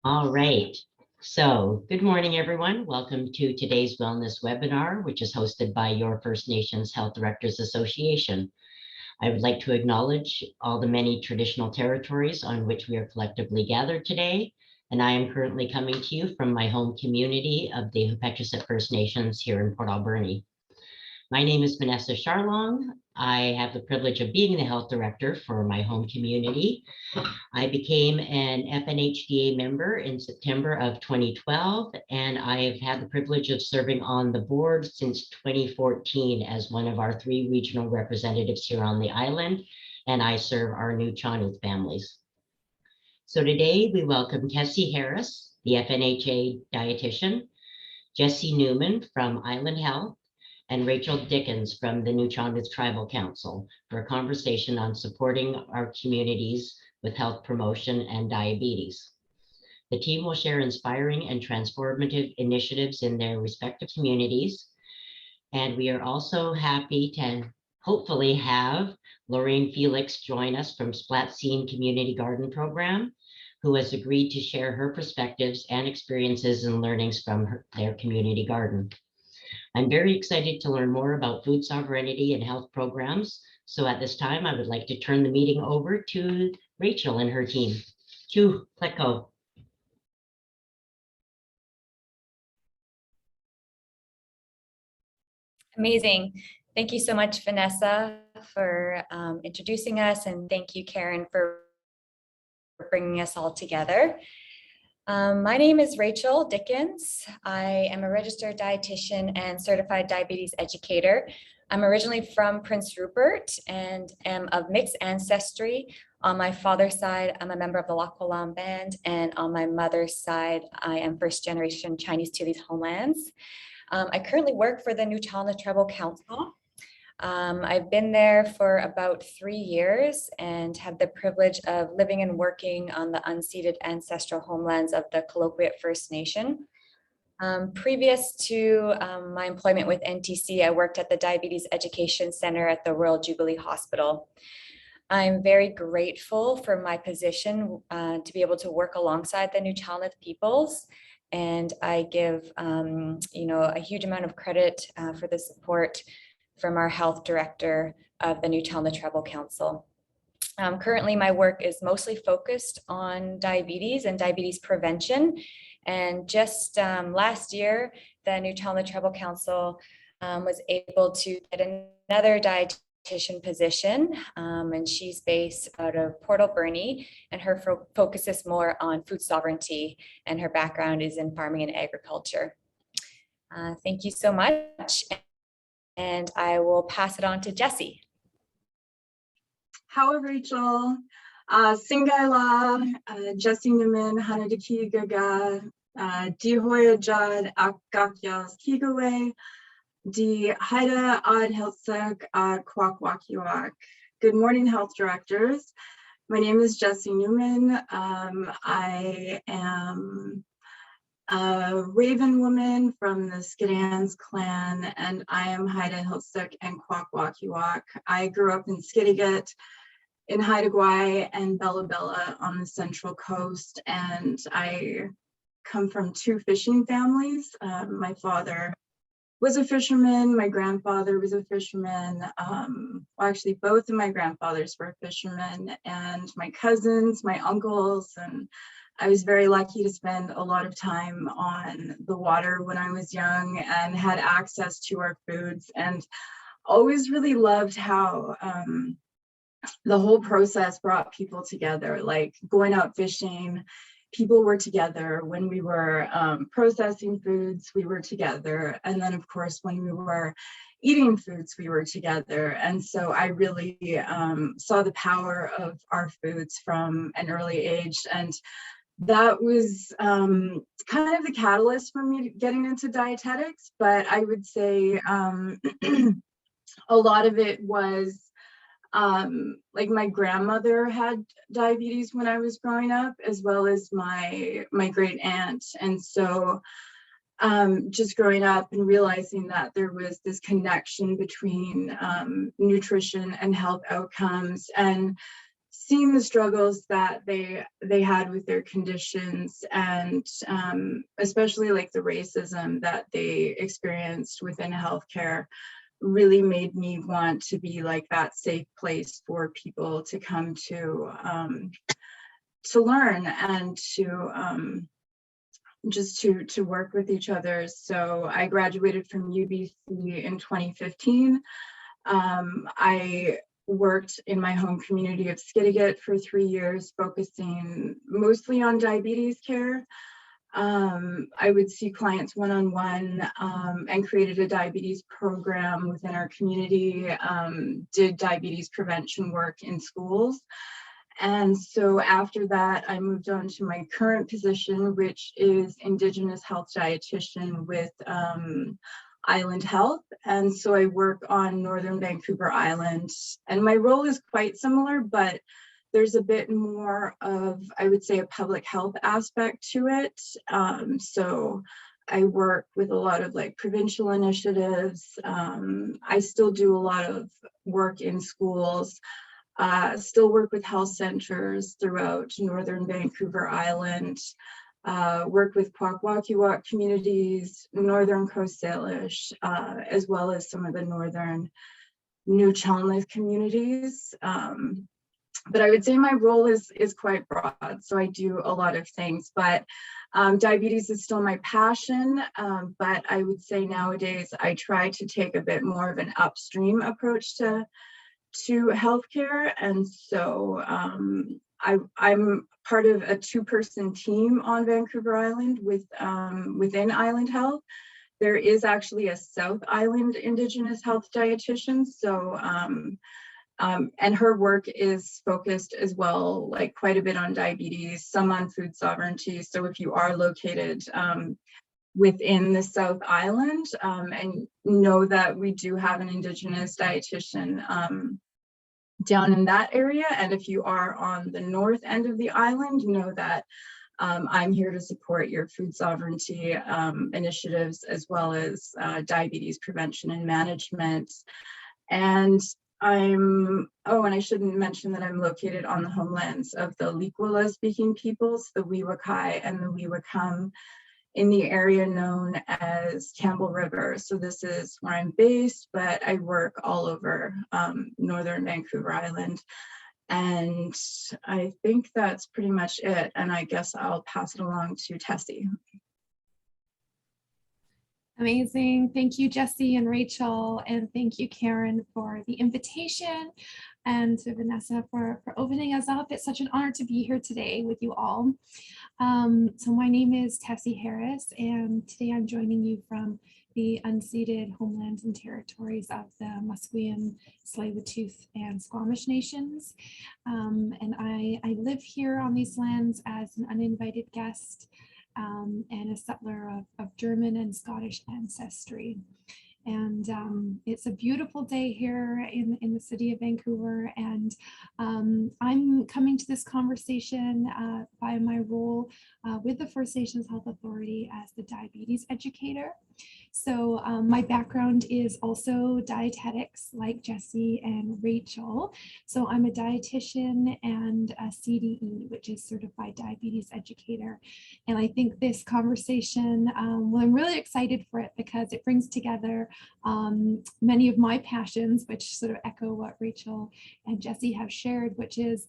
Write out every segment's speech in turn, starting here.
All right. So, good morning, everyone. Welcome to today's wellness webinar, which is hosted by your First Nations Health Directors Association. I would like to acknowledge all the many traditional territories on which we are collectively gathered today. And I am currently coming to you from my home community of the Hupetchesett First Nations here in Port Alberni. My name is Vanessa Charlong. I have the privilege of being the health director for my home community. I became an FNHDA member in September of 2012, and I have had the privilege of serving on the board since 2014 as one of our 3 regional representatives here on the island, and I serve our Nuu-chah-nulth families. So today we welcome Tessie Harris, the FNHA dietitian, Jesse Newman from Island Health, and Rachel Dickens from the Nuu-chah-nulth Tribal Council for a conversation on supporting our communities with health promotion and diabetes. The team will share inspiring and transformative initiatives in their respective communities. And we are also happy to hopefully have Lorraine Felix join us from Splatsean Community Garden Program, who has agreed to share her perspectives and experiences and learnings from their community garden. I'm very excited to learn more about food sovereignty and health programs. So at this time, I would like to turn the meeting over to Rachel and her team. Let's go. Amazing. Thank you so much, Vanessa, for introducing us, and thank you, Karen, for bringing us all together. My name is Rachel Dickens. I am a registered dietitian and certified diabetes educator. I'm originally from Prince Rupert and am of mixed ancestry. On my father's side, I'm a member of the Lac Whillam band, and on my mother's side, I am first generation Chinese to these homelands. I currently work for the Nuu-chah-nulth Tribal Council. I've been there for about 3 years and have the privilege of living and working on the unceded ancestral homelands of the Colloquiate First Nation. Previous to my employment with NTC, I worked at the Diabetes Education Center at the Royal Jubilee Hospital. I'm very grateful for my position to be able to work alongside the Nuu-chah-nulth peoples. And I give a huge amount of credit for the support from our health director of the Nuu-chah-nulth Tribal Council. Currently, my work is mostly focused on diabetes and diabetes prevention. And just last year, the Nuu-chah-nulth Tribal Council was able to get another dietitian position, and she's based out of Port Alberni, and her focus is more on food sovereignty, and her background is in farming and agriculture. Thank you so much, and I will pass it on to Jesse. How Rachel, Singaila, Jesse Newman, Hanadiki Gaga, Dihoya Jad, Akakyas Kigawe, Di Haida Ad Hilsek Ad Kwakwakiwak. Good morning, health directors. My name is Jesse Newman. I am a Raven woman from the Skidans clan, and I am Haida Hilsek and Kwakwakiwak. I grew up in Skidegate, in Haida Gwaii and Bella Bella on the Central Coast, and I come from 2 fishing families. My father was a fisherman, my grandfather was a fisherman. Well, actually both of my grandfathers were fishermen, and my cousins, my uncles, and I was very lucky to spend a lot of time on the water when I was young and had access to our foods, and always really loved how the whole process brought people together, like going out fishing. People were together when we were processing foods, we were together. And then of course, when we were eating foods, we were together. And so I really saw the power of our foods from an early age. And that was kind of the catalyst for me getting into dietetics. But I would say a lot of it was like my grandmother had diabetes when I was growing up, as well as my great aunt. And so just growing up and realizing that there was this connection between nutrition and health outcomes, and seeing the struggles that they had with their conditions, and especially like the racism that they experienced within healthcare really made me want to be like that safe place for people to come to learn and to just to work with each other. So I graduated from UBC in 2015. I worked in my home community of Skidegate for 3 years, focusing mostly on diabetes care. I would see clients one-on-one, and created a diabetes program within our community, did diabetes prevention work in schools. And so after that, I moved on to my current position, which is Indigenous health dietitian with Island Health. And so I work on Northern Vancouver Island, and my role is quite similar, but there's a bit more of, I would say, a public health aspect to it. So I work with a lot of like provincial initiatives. I still do a lot of work in schools. Still work with health centers throughout Northern Vancouver Island, work with Kwakwaka'wakw communities, Northern Coast Salish, as well as some of the Northern New Chalmers communities. But I would say my role is quite broad, so I do a lot of things, but diabetes is still my passion, but I would say nowadays I try to take a bit more of an upstream approach to healthcare. And so I'm part of a 2-person team on Vancouver Island with within Island Health. There is actually a South Island Indigenous health dietitian. So and her work is focused as well, like quite a bit on diabetes, some on food sovereignty. So if you are located within the South Island, and know that we do have an Indigenous dietitian down in that area. And if you are on the north end of the island, know that I'm here to support your food sovereignty initiatives, as well as diabetes prevention and management. And and I shouldn't mention that I'm located on the homelands of the Likwala speaking peoples, the Weewakai and the Weewakam, in the area known as Campbell River. So this is where I'm based, but I work all over Northern Vancouver Island. And I think that's pretty much it. And I guess I'll pass it along to Tessie. Amazing. Thank you, Jessie and Rachel. And thank you, Karen, for the invitation, and to Vanessa for opening us up. It's such an honor to be here today with you all. So my name is Tessie Harris, and today I'm joining you from the unceded homelands and territories of the Musqueam, Tsleil-Waututh, and Squamish nations. And I live here on these lands as an uninvited guest, and a settler of German and Scottish ancestry. And it's a beautiful day here in the city of Vancouver. And I'm coming to this conversation by my role with the First Nations Health Authority as the diabetes educator. So my background is also dietetics, like Jessie and Rachel. So I'm a dietitian and a CDE, which is Certified Diabetes Educator. And I think this conversation, well, I'm really excited for it because it brings together many of my passions, which sort of echo what Rachel and Jessie have shared, which is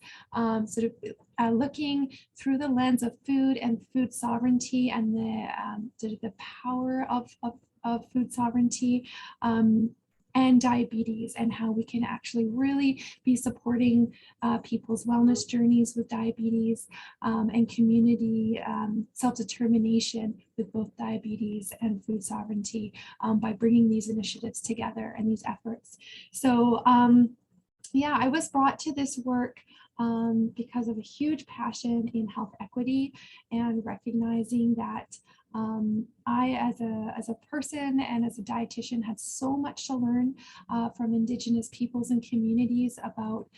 sort of looking through the lens of food and food sovereignty, and the sort of the power of food sovereignty and diabetes, and how we can actually really be supporting people's wellness journeys with diabetes, and community self-determination with both diabetes and food sovereignty, by bringing these initiatives together and these efforts. So yeah, I was brought to this work because of a huge passion in health equity, and recognizing that I, as a person and as a dietitian, had so much to learn from Indigenous peoples and communities about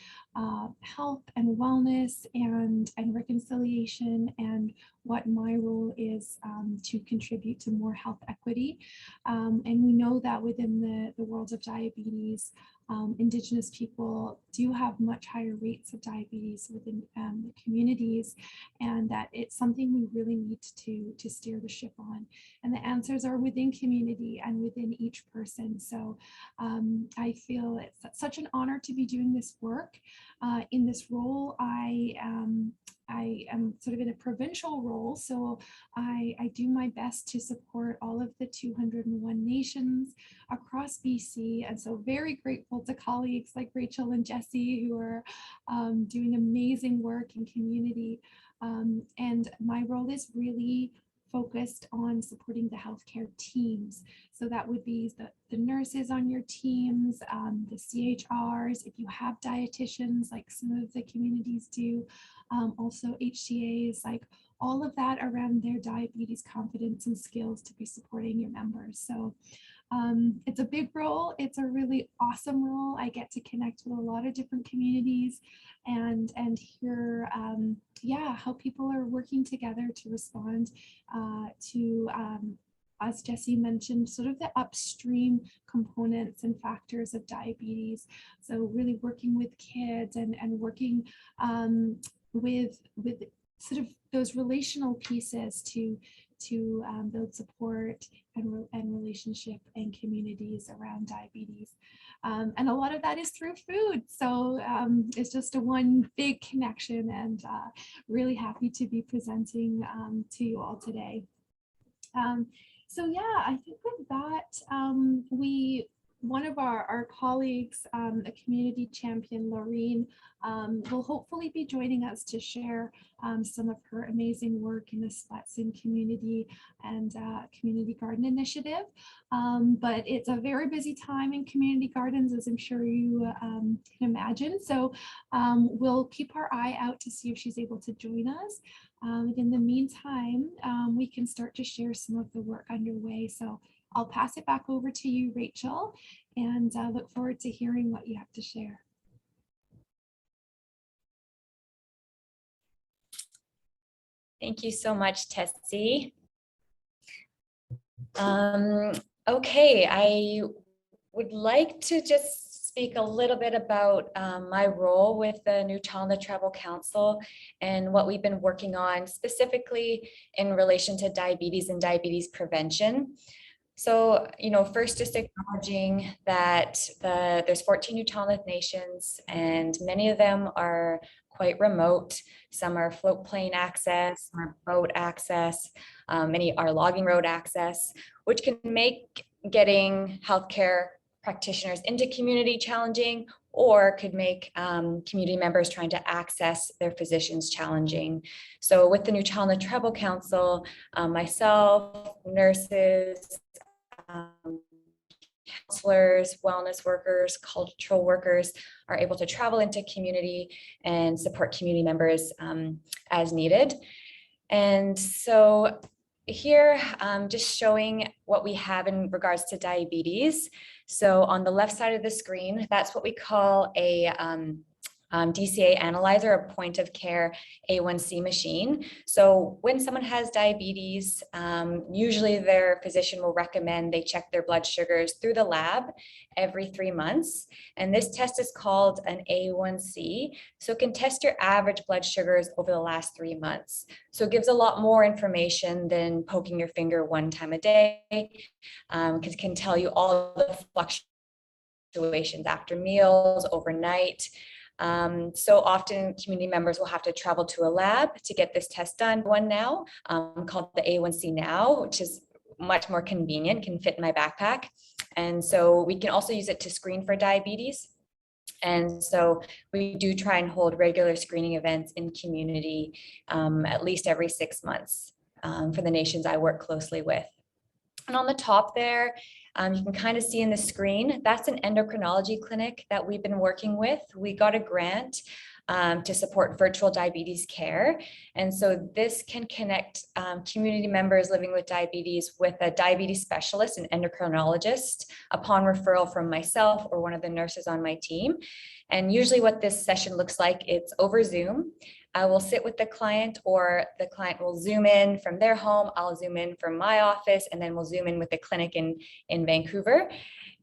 health and wellness and reconciliation, and what my role is to contribute to more health equity. And we know that within the world of diabetes, Indigenous people do have much higher rates of diabetes within the communities, and that it's something we really need to steer the ship on. And the answers are within community and within each person. So I feel it's such an honor to be doing this work. In this role, I am sort of in a provincial role, so I do my best to support all of the 201 nations across BC, and so very grateful to colleagues like Rachel and Jesse who are doing amazing work in community. And my role is really focused on supporting the healthcare teams. So that would be the nurses on your teams, the CHRs, if you have dietitians like some of the communities do, also HCAs, like all of that around their diabetes confidence and skills to be supporting your members. So it's a big role. It's a really awesome role. I get to connect with a lot of different communities and hear how people are working together to respond to, as Jesse mentioned, sort of the upstream components and factors of diabetes. So really working with kids and working with sort of those relational pieces to build support and relationship and communities around diabetes. And a lot of that is through food. So it's just a one big connection, and really happy to be presenting to you all today. So yeah, I think with that, one of our colleagues, a community champion, Laureen, will hopefully be joining us to share some of her amazing work in the Splatsin community and community garden initiative. But it's a very busy time in community gardens, as I'm sure you can imagine. So we'll keep our eye out to see if she's able to join us. In the meantime, we can start to share some of the work underway. So I'll pass it back over to you, Rachel, and look forward to hearing what you have to share. Thank you so much, Tessie. Okay, I would like to just speak a little bit about my role with the New Talent Tribal Council and what we've been working on specifically in relation to diabetes and diabetes prevention. So, first just acknowledging that there's 14 Newtowneth nations, and many of them are quite remote. Some are float plane access, some are boat access, many are logging road access, which can make getting healthcare practitioners into community challenging, or could make community members trying to access their physicians challenging. So with the Newtowneth Tribal Council, myself, nurses, counselors, wellness workers, cultural workers are able to travel into community and support community members as needed. And so here, just showing what we have in regards to diabetes. So on the left side of the screen, that's what we call a DCA analyzer, a point of care A1C machine. So when someone has diabetes, usually their physician will recommend they check their blood sugars through the lab every 3 months. And this test is called an A1C. So it can test your average blood sugars over the last 3 months. So it gives a lot more information than poking your finger one time a day, because it can tell you all the fluctuations after meals, overnight. So often community members will have to travel to a lab to get this test done. One now called the A1C Now, which is much more convenient, can fit in my backpack. And so we can also use it to screen for diabetes. And so we do try and hold regular screening events in community at least every 6 months for the nations I work closely with. And on the top there, you can kind of see in the screen, that's an endocrinology clinic that we've been working with. We got a grant to support virtual diabetes care. And so this can connect community members living with diabetes with a diabetes specialist, an endocrinologist, upon referral from myself or one of the nurses on my team. And usually what this session looks like, it's over Zoom. I will sit with the client, or the client will Zoom in from their home. I'll Zoom in from my office, and then we'll Zoom in with the clinic in Vancouver.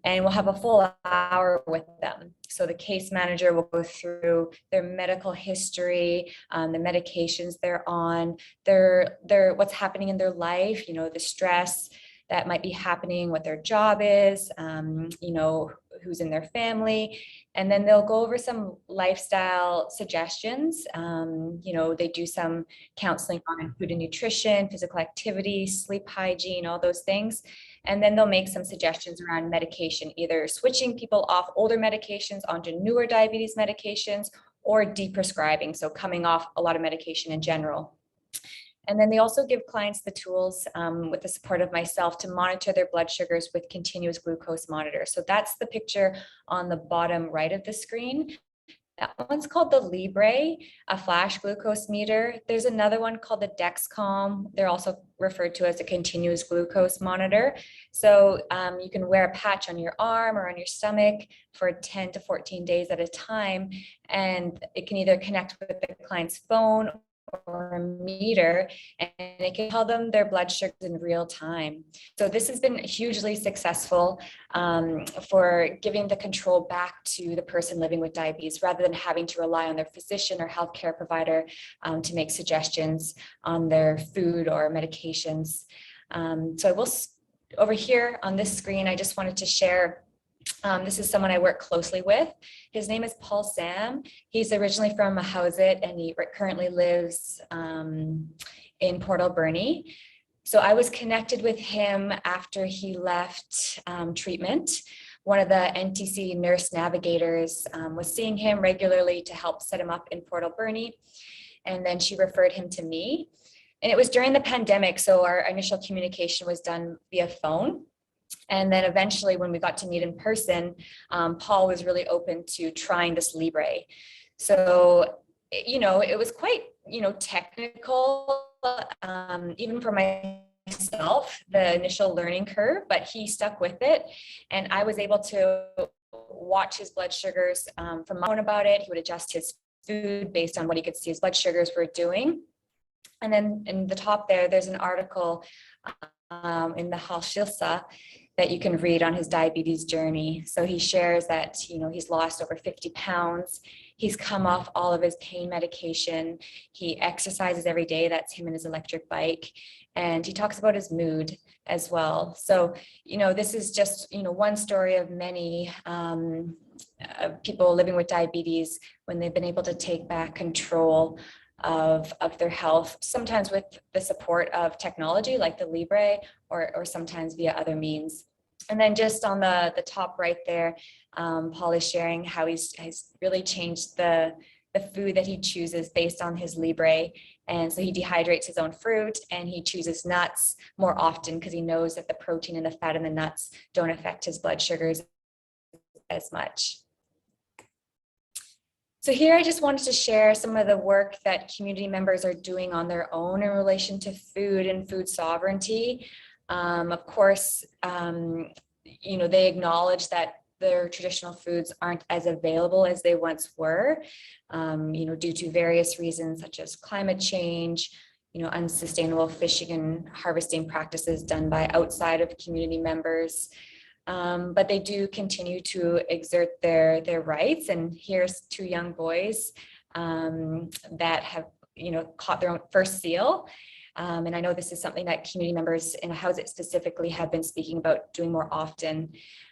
and we'll have a full hour with them. So the case manager will go through their medical history, the medications they're on, their what's happening in their life, you know, the stress that might be happening, what their job is, you know, who's in their family. And then they'll go over some lifestyle suggestions. You know, they do some counseling on food and nutrition, physical activity, sleep hygiene, all those things. And then they'll make some suggestions around medication, either switching people off older medications onto newer diabetes medications or deprescribing, so coming off a lot of medication in general. And then they also give clients the tools with the support of myself to monitor their blood sugars with continuous glucose monitor. So that's the picture on the bottom right of the screen. That one's called the Libre, a flash glucose meter. There's another one called the Dexcom. They're also referred to as a continuous glucose monitor. So you can wear a patch on your arm or on your stomach for 10 to 14 days at a time. And it can either connect with the client's phone or a meter, and it can tell them their blood sugars in real time. So this has been hugely successful for giving the control back to the person living with diabetes, rather than having to rely on their physician or healthcare provider to make suggestions on their food or medications. So I will, over here on this screen, I just wanted to share this is someone I work closely with. His name is Paul Sam. He's originally from Mahouset, and he currently lives in Port Alberni. So I was connected with him after he left treatment. One of the NTC nurse navigators was seeing him regularly to help set him up in Port Alberni. And then she referred him to me. And it was during the pandemic, so our initial communication was done via phone. And then eventually when we got to meet in person, Paul was really open to trying this Libre. So, you know, it was quite, you know, technical, even for myself, the initial learning curve, but he stuck with it. And I was able to watch his blood sugars from my phone about it. He would adjust his food based on what he could see his blood sugars were doing. And then in the top there, there's an article in the Halshilsa that you can read on his diabetes journey. So he shares that, you know, he's lost over 50 pounds. He's come off all of his pain medication. He exercises every day. That's him and his electric bike. And he talks about his mood as well. So, you know, this is just, you know, one story of many people living with diabetes when they've been able to take back control of their health, sometimes with the support of technology like the Libre, or sometimes via other means. And then just on the top right there, Paul is sharing how he's really changed the food that he chooses based on his Libre. And so he dehydrates his own fruit, and he chooses nuts more often because he knows that the protein and the fat in the nuts don't affect his blood sugars as much. So here I just wanted to share some of the work that community members are doing on their own in relation to food and food sovereignty. Of course, you know, they acknowledge that their traditional foods aren't as available as they once were, you know, due to various reasons such as climate change, you know, unsustainable fishing and harvesting practices done by outside of community members. But they do continue to exert their rights. And here's two young boys that have, you know, caught their own first seal. And I know this is something that community members in Mahouset specifically have been speaking about doing more often.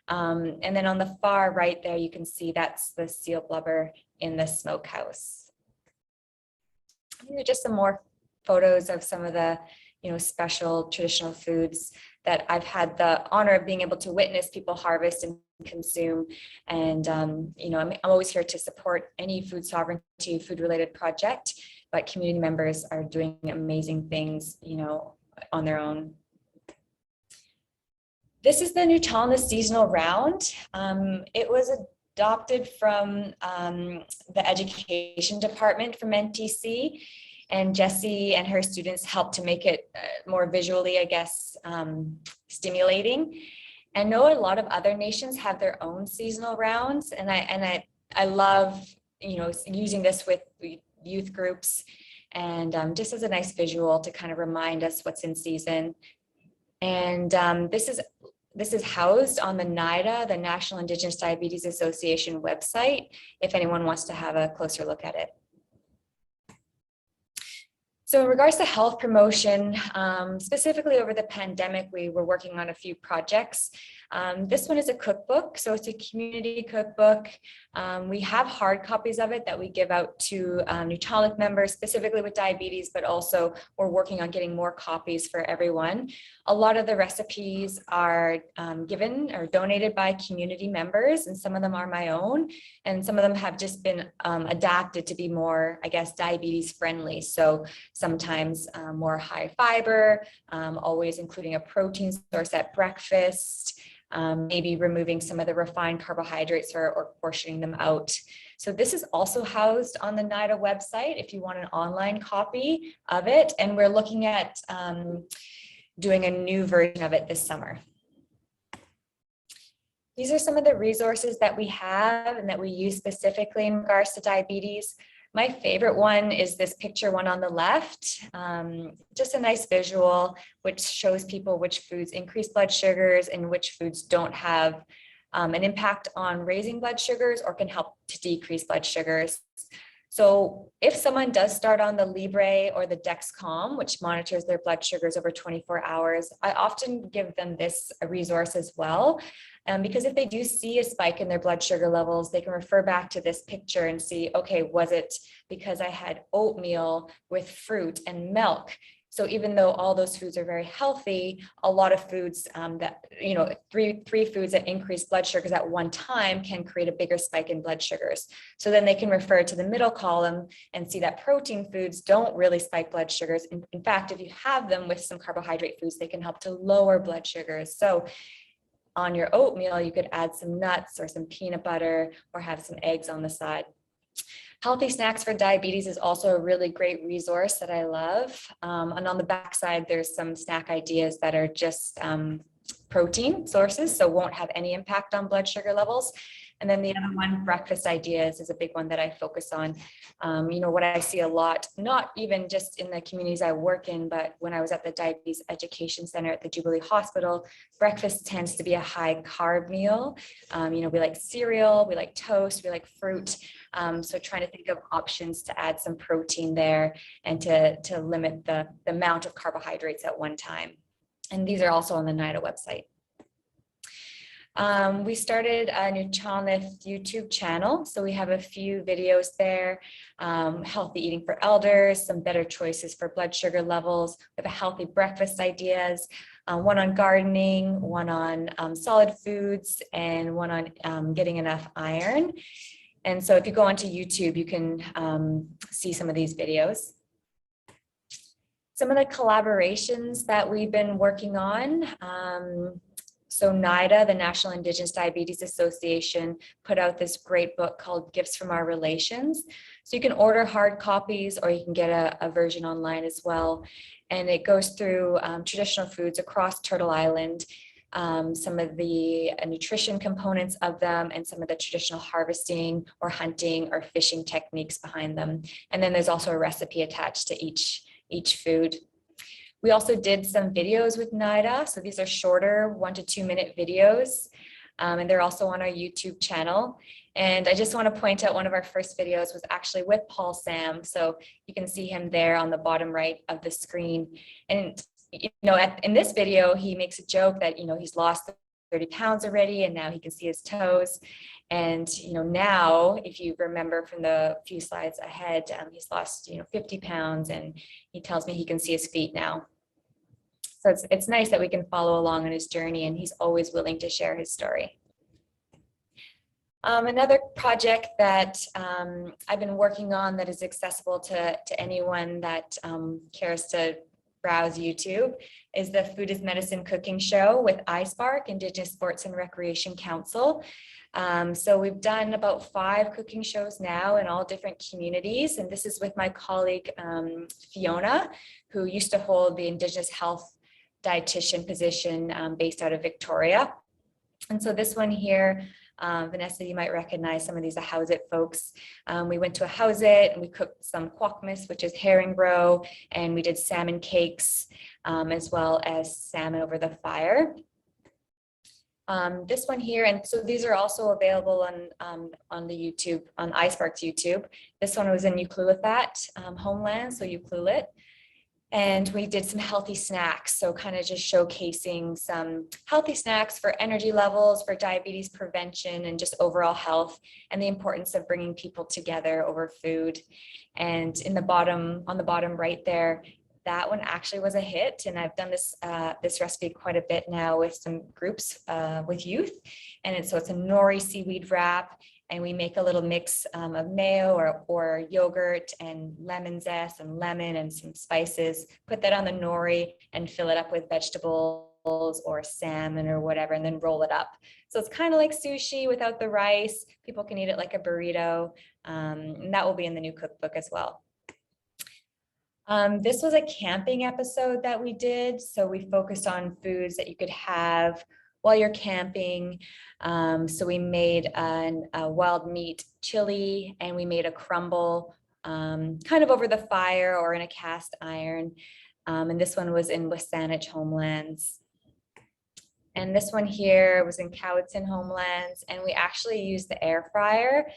And then on the far right there, you can see that's the seal blubber in the smokehouse. These are just some more photos of some of the, you know, special traditional foods that I've had the honor of being able to witness people harvest and consume. And, you know, I'm always here to support any food sovereignty, food related project, but community members are doing amazing things, you know, on their own. This is the Nutella seasonal round. It was adopted from the education department from NTC. And Jessie and her students helped to make it more visually, I guess, stimulating. I know a lot of other nations have their own seasonal rounds, and I love, you know, using this with youth groups, and just as a nice visual to kind of remind us what's in season. And this is This is housed on the NIDA, the National Indigenous Diabetes Association website, if anyone wants to have a closer look at it. So in regards to health promotion, specifically over the pandemic, we were working on a few projects. This one is a cookbook, so it's a community cookbook. We have hard copies of it that we give out to Nutronic members, specifically with diabetes, but also we're working on getting more copies for everyone. A lot of the recipes are given or donated by community members, and some of them are my own, and some of them have just been adapted to be more, I guess, diabetes friendly. So sometimes more high fiber, always including a protein source at breakfast, maybe removing some of the refined carbohydrates or portioning them out. So this is also housed on the NIDA website if you want an online copy of it. And we're looking at doing a new version of it this summer. These are some of the resources that we have and that we use specifically in regards to diabetes. My favorite one is this picture one on the left, just a nice visual which shows people which foods increase blood sugars and which foods don't have an impact on raising blood sugars or can help to decrease blood sugars. So if someone does start on the Libre or the Dexcom, which monitors their blood sugars over 24 hours, I often give them this resource as well. Because if they do see a spike in their blood sugar levels, they can refer back to this picture and see, okay, was it because I had oatmeal with fruit and milk? So even though all those foods are very healthy, a lot of foods that, you know, three foods that increase blood sugars at one time can create a bigger spike in blood sugars. So then they can refer to the middle column and see that protein foods don't really spike blood sugars. In fact, if you have them with some carbohydrate foods, they can help to lower blood sugars. So on your oatmeal, you could add some nuts or some peanut butter or have some eggs on the side. Healthy Snacks for Diabetes is also a really great resource that I love. And on the back side, there's some snack ideas that are just protein sources, so won't have any impact on blood sugar levels. And then the other one, breakfast ideas, is a big one that I focus on. You know, what I see a lot, not even just in the communities I work in, but when I was at the Diabetes Education Center at the Jubilee Hospital, breakfast tends to be a high carb meal. You know, we like cereal, we like toast, we like fruit. So trying to think of options to add some protein there and to limit the amount of carbohydrates at one time. And these are also on the NIDA website. We started a Nutrionist YouTube channel. So we have a few videos there, healthy eating for elders, some better choices for blood sugar levels, with a healthy breakfast ideas, one on gardening, one on solid foods, and one on getting enough iron. And so if you go onto YouTube, you can see some of these videos. Some of the collaborations that we've been working on. So NIDA, the National Indigenous Diabetes Association, put out this great book called Gifts from Our Relations. So you can order hard copies or you can get a version online as well. And it goes through traditional foods across Turtle Island, some of the nutrition components of them, and some of the traditional harvesting or hunting or fishing techniques behind them. And then there's also a recipe attached to each food. We also did some videos with NIDA. So these are shorter 1 to 2 minute videos. And they're also on our YouTube channel. And I just want to point out one of our first videos was actually with Paul Sam. So you can see him there on the bottom right of the screen. And you know, in this video, he makes a joke that, you know, he's lost 30 pounds already and now he can see his toes. And, you know, now, if you remember from the few slides ahead, he's lost, you know, 50 pounds and he tells me he can see his feet now. So it's nice that we can follow along on his journey, and he's always willing to share his story. Another project that I've been working on that is accessible to anyone that cares to browse YouTube is the Food is Medicine cooking show with iSpark, Indigenous Sports and Recreation Council. So we've done about 5 cooking shows now in all different communities. And this is with my colleague, Fiona, who used to hold the Indigenous Health Dietitian position based out of Victoria. And so this one here, Vanessa, you might recognize some of these Ahousaht folks. We went to Ahousaht and we cooked some kwakmis, which is herring roe, and we did salmon cakes, as well as salmon over the fire. This one here, and so these are also available on the YouTube, on iSpark's YouTube. This one was in Ucluelet homeland, so Ucluelet. And we did some healthy snacks, so kind of just showcasing some healthy snacks for energy levels, for diabetes prevention, and just overall health, and the importance of bringing people together over food. And on the bottom right there, that one actually was a hit, and I've done this recipe quite a bit now with some groups with youth. And so it's a nori seaweed wrap, and we make a little mix of mayo or yogurt and lemon zest and lemon and some spices, put that on the nori and fill it up with vegetables or salmon or whatever, and then roll it up. So it's kind of like sushi without the rice. People can eat it like a burrito, and that will be in the new cookbook as well. This was a camping episode that we did. So we focused on foods that you could have while you're camping. So we made a wild meat chili, and we made a crumble kind of over the fire or in a cast iron. And this one was in Wasanich homelands. And this one here was in Cowichan homelands. And we actually used the air fryer,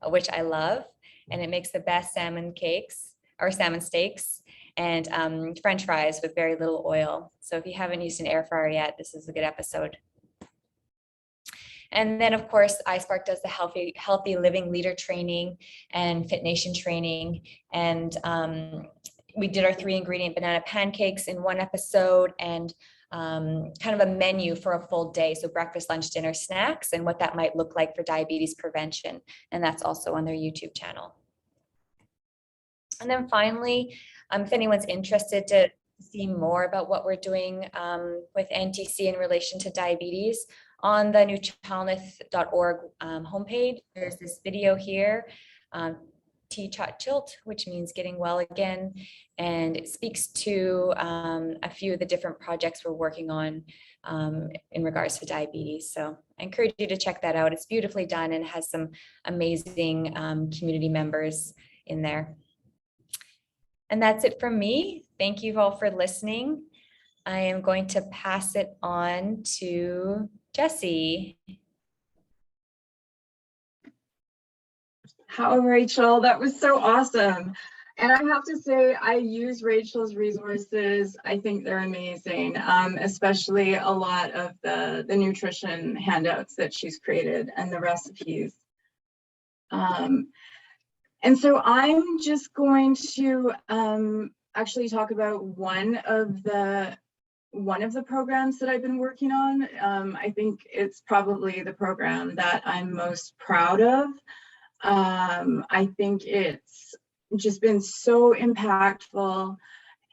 which I love. And it makes the best salmon cakes or salmon steaks and French fries with very little oil. So if you haven't used an air fryer yet, this is a good episode. And then, of course, iSpark does the healthy living leader training and Fit Nation training. And we did our 3-ingredient banana pancakes in one episode, and kind of a menu for a full day. So breakfast, lunch, dinner, snacks, and what that might look like for diabetes prevention. And that's also on their YouTube channel. And then finally, if anyone's interested to see more about what we're doing with NTC in relation to diabetes, on the newchalneth.org homepage, there's this video here, T-Chat Chilt, which means getting well again. And it speaks to a few of the different projects we're working on in regards to diabetes. So I encourage you to check that out. It's beautifully done and has some amazing community members in there. And that's it from me. Thank you all for listening. I am going to pass it on to Jessie. How, Rachel, that was so awesome. And I have to say, I use Rachel's resources. I think they're amazing, especially a lot of the nutrition handouts that she's created and the recipes. And so I'm just going to actually talk about one of the programs that I've been working on. I think it's probably the program that I'm most proud of. I think it's just been so impactful,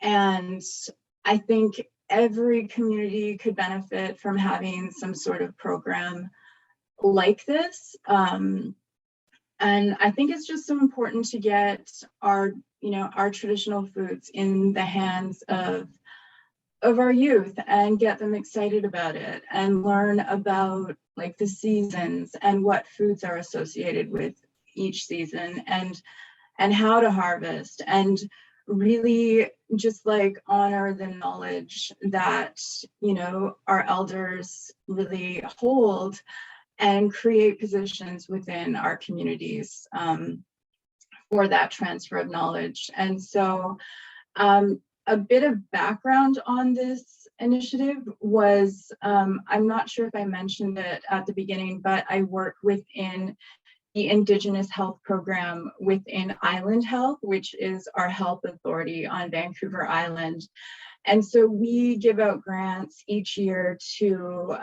and I think every community could benefit from having some sort of program like this. And I think it's just so important to get our traditional foods in the hands of our youth and get them excited about it and learn about like the seasons and what foods are associated with each season and how to harvest, and really just like honor the knowledge that our elders really hold, and create positions within our communities for that transfer of knowledge. And so a bit of background on this initiative was, I'm not sure if I mentioned it at the beginning, but I work within the Indigenous Health Program within Island Health, which is our health authority on Vancouver Island. And so we give out grants each year to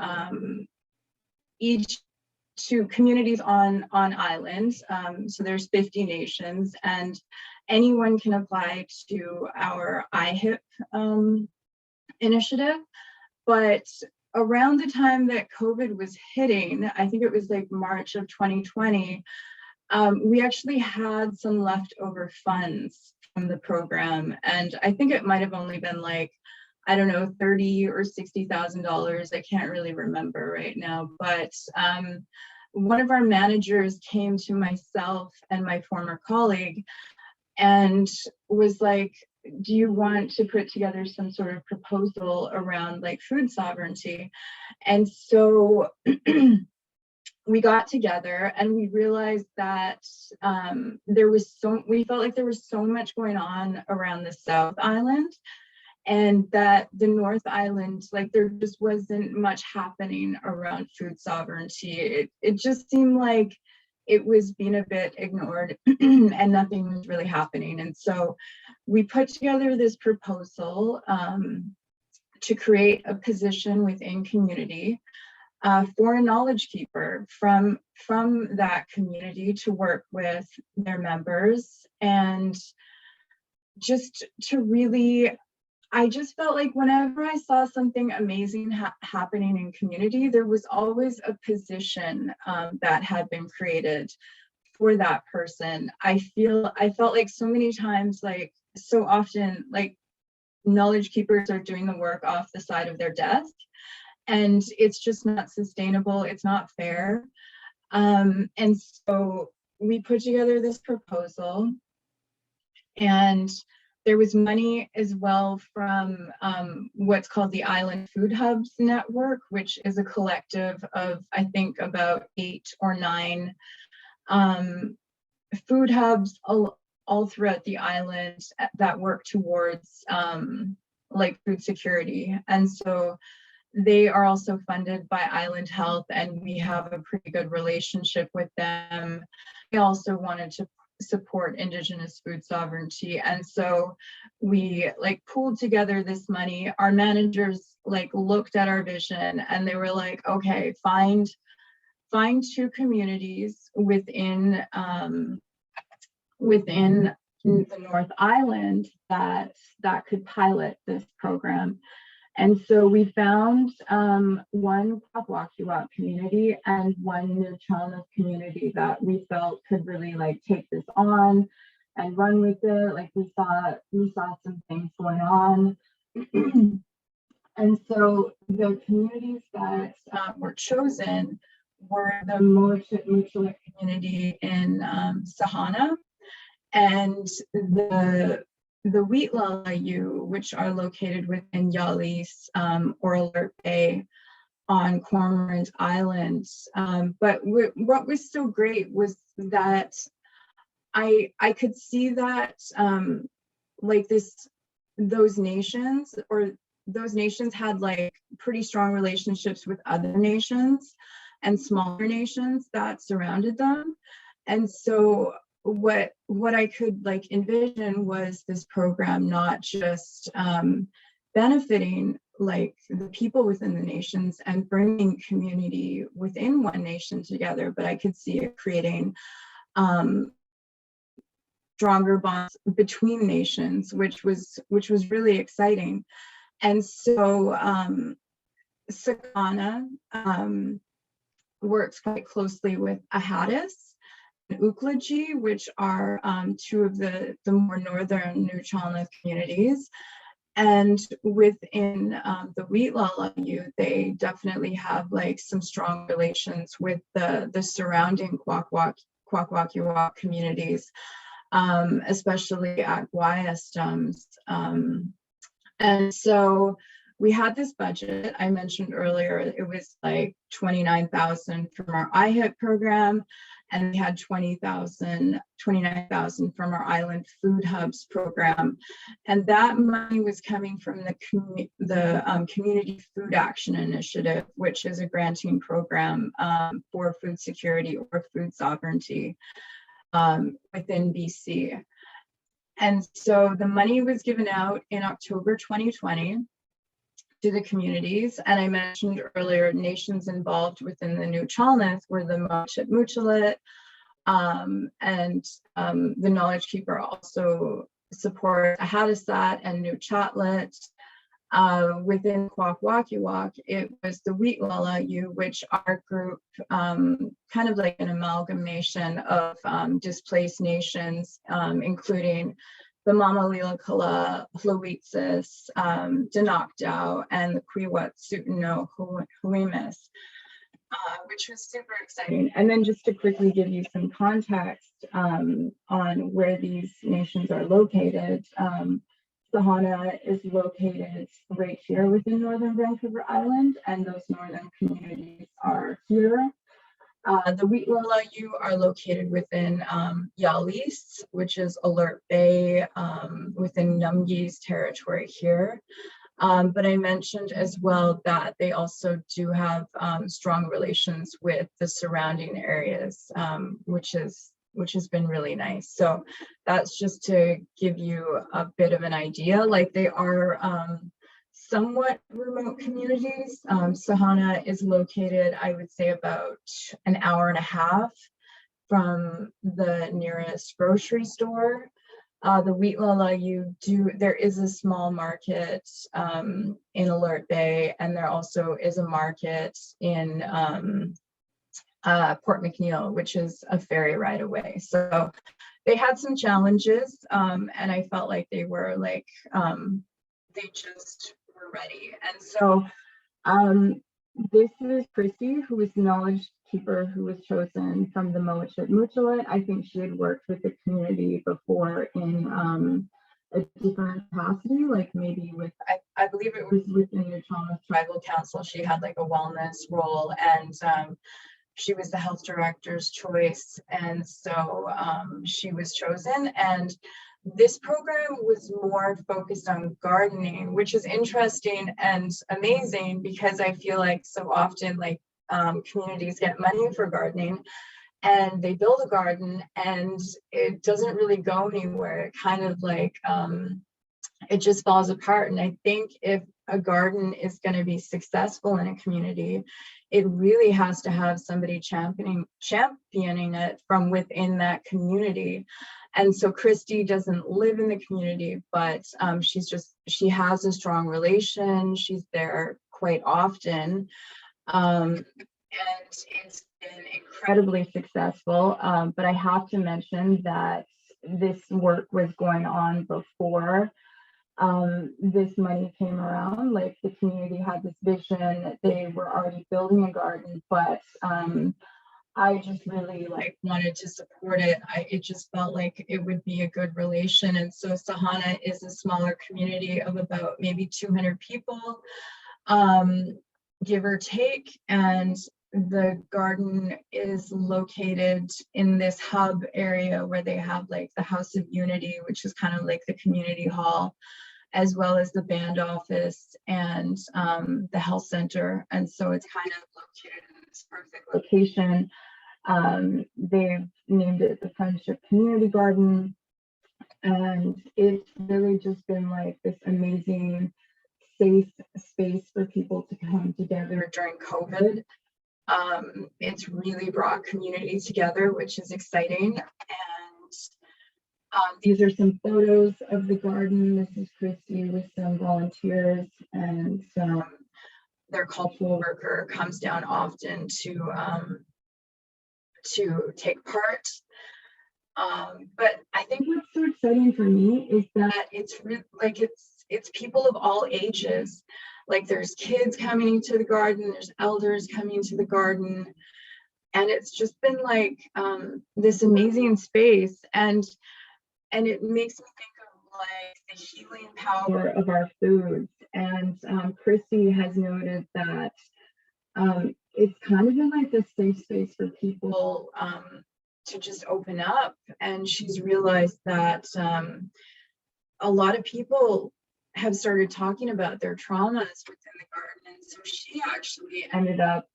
communities on islands. So there's 50 nations, and anyone can apply to our IHIP initiative. But around the time that COVID was hitting, I think it was like March of 2020, we actually had some leftover funds from the program. And I think it might have only been like, I don't know, $30,000 or $60,000. I can't really remember right now, but one of our managers came to myself and my former colleague and was like, do you want to put together some sort of proposal around like food sovereignty? And so we got together and we realized that we felt like there was so much going on around the South Island, and that the North Island, like there just wasn't much happening around food sovereignty. It just seemed like it was being a bit ignored and nothing was really happening. And so we put together this proposal to create a position within community for a knowledge keeper from that community to work with their members, and just to really, I just felt like whenever I saw something amazing happening in community, there was always a position that had been created for that person. I felt like so many times, like so often, like knowledge keepers are doing the work off the side of their desk, and it's just not sustainable. It's not fair. And so we put together this proposal, and there was money as well from what's called the Island Food Hubs Network, which is a collective of, I think, about 8 or 9 food hubs all throughout the island that work towards like food security. And so they are also funded by Island Health, and we have a pretty good relationship with them. We also wanted to support Indigenous food sovereignty, and so we like pooled together this money. Our managers like looked at our vision and they were like, okay, find 2 communities within the North Island that could pilot this program. And so we found one Kwakwakiwak community and one Nuu-chah-nulth community that we felt could really like take this on and run with it. Like we saw some things going on. And so the communities that were chosen were the Mochit community in Sahana, and the Wheatlalayu, which are located within Yalis or Alert Bay on Cormorant Island. But what was so great was that I could see that like those nations had like pretty strong relationships with other nations and smaller nations that surrounded them. And so what I could like envision was this program not just benefiting like the people within the nations and bringing community within one nation together, but I could see it creating stronger bonds between nations, which was really exciting. And so Sakana works quite closely with Ahadis and Uklaji, which are 2 of the more northern Nuu-chah-nulth communities. And within the Wheatlalayu, they definitely have like some strong relations with the surrounding Kwakwakiwak communities, especially at Guayastums. And so we had this budget I mentioned earlier. It was like $29,000 from our IHIP program, and we had $29,000 from our Island Food Hubs program. And that money was coming from the Community Food Action Initiative, which is a granting program for food security or food sovereignty within BC. And so the money was given out in October 2020 to the communities. And I mentioned earlier, nations involved within the Nuu-chah-nulth were the Mochit Muchalit, and the Knowledge Keeper also support Ahadisat and Nuu-chah-nulth. Within Kwakwakiwak, it was the Wheatlalayu, which our group, kind of like an amalgamation of displaced nations, including the Mamalilakala, Hlawitsis, Dinakdao, and the Quiwat Sutano Huimis, which was super exciting. And then just to quickly give you some context on where these nations are located, Sahana is located right here within Northern Vancouver Island, and those northern communities are here. The Wheatlalayu are located within Yalis, which is Alert Bay, within Numgi's territory here. But I mentioned as well that they also do have strong relations with the surrounding areas, which has been really nice. So that's just to give you a bit of an idea. Like, they are somewhat remote communities. Sahana is located, I would say, about an hour and a half from the nearest grocery store. The Wheatlalayu there is a small market in Alert Bay, and there also is a market in Port McNeill, which is a ferry ride away. So they had some challenges, and I felt like they were like, they just were ready. And so this is Christy, who is the knowledge keeper who was chosen from the Moachit Muchalit. I think she had worked with the community before in a different capacity, like maybe with, I believe it was within the Toronto Tribal Council. She had like a wellness role, and she was the health director's choice. And so she was chosen. And this program was more focused on gardening, which is interesting and amazing, because I feel like so often, like, communities get money for gardening and they build a garden and it doesn't really go anywhere. It kind of like, it just falls apart. And I think if a garden is going to be successful in a community, it really has to have somebody championing it from within that community. And so Christy doesn't live in the community, but she has a strong relation. She's there quite often. And it's been incredibly successful. But I have to mention that this work was going on before this money came around. Like, the community had this vision, they were already building a garden, but I just really like wanted to support it. It just felt like it would be a good relation. And so Sahana is a smaller community of about maybe 200 people, give or take. And the garden is located in this hub area where they have like the House of Unity, which is kind of like the community hall, as well as the band office and the health center. And so it's kind of located in this perfect location. They've named it the Friendship Community Garden. And it's really just been like this amazing, safe space for people to come together during COVID. It's really brought community together, which is exciting. And these are some photos of the garden. This is Christy with some volunteers, and their cultural worker comes down often to take part. But I think what's so exciting for me is that it's people of all ages. Like, there's kids coming to the garden, there's elders coming to the garden, and it's just been like this amazing space. And it makes me think of like the healing power of our foods. And Christy has noted that it's kind of been like this safe space for people to just open up. And she's realized that a lot of people have started talking about their traumas within the garden. And so she actually ended up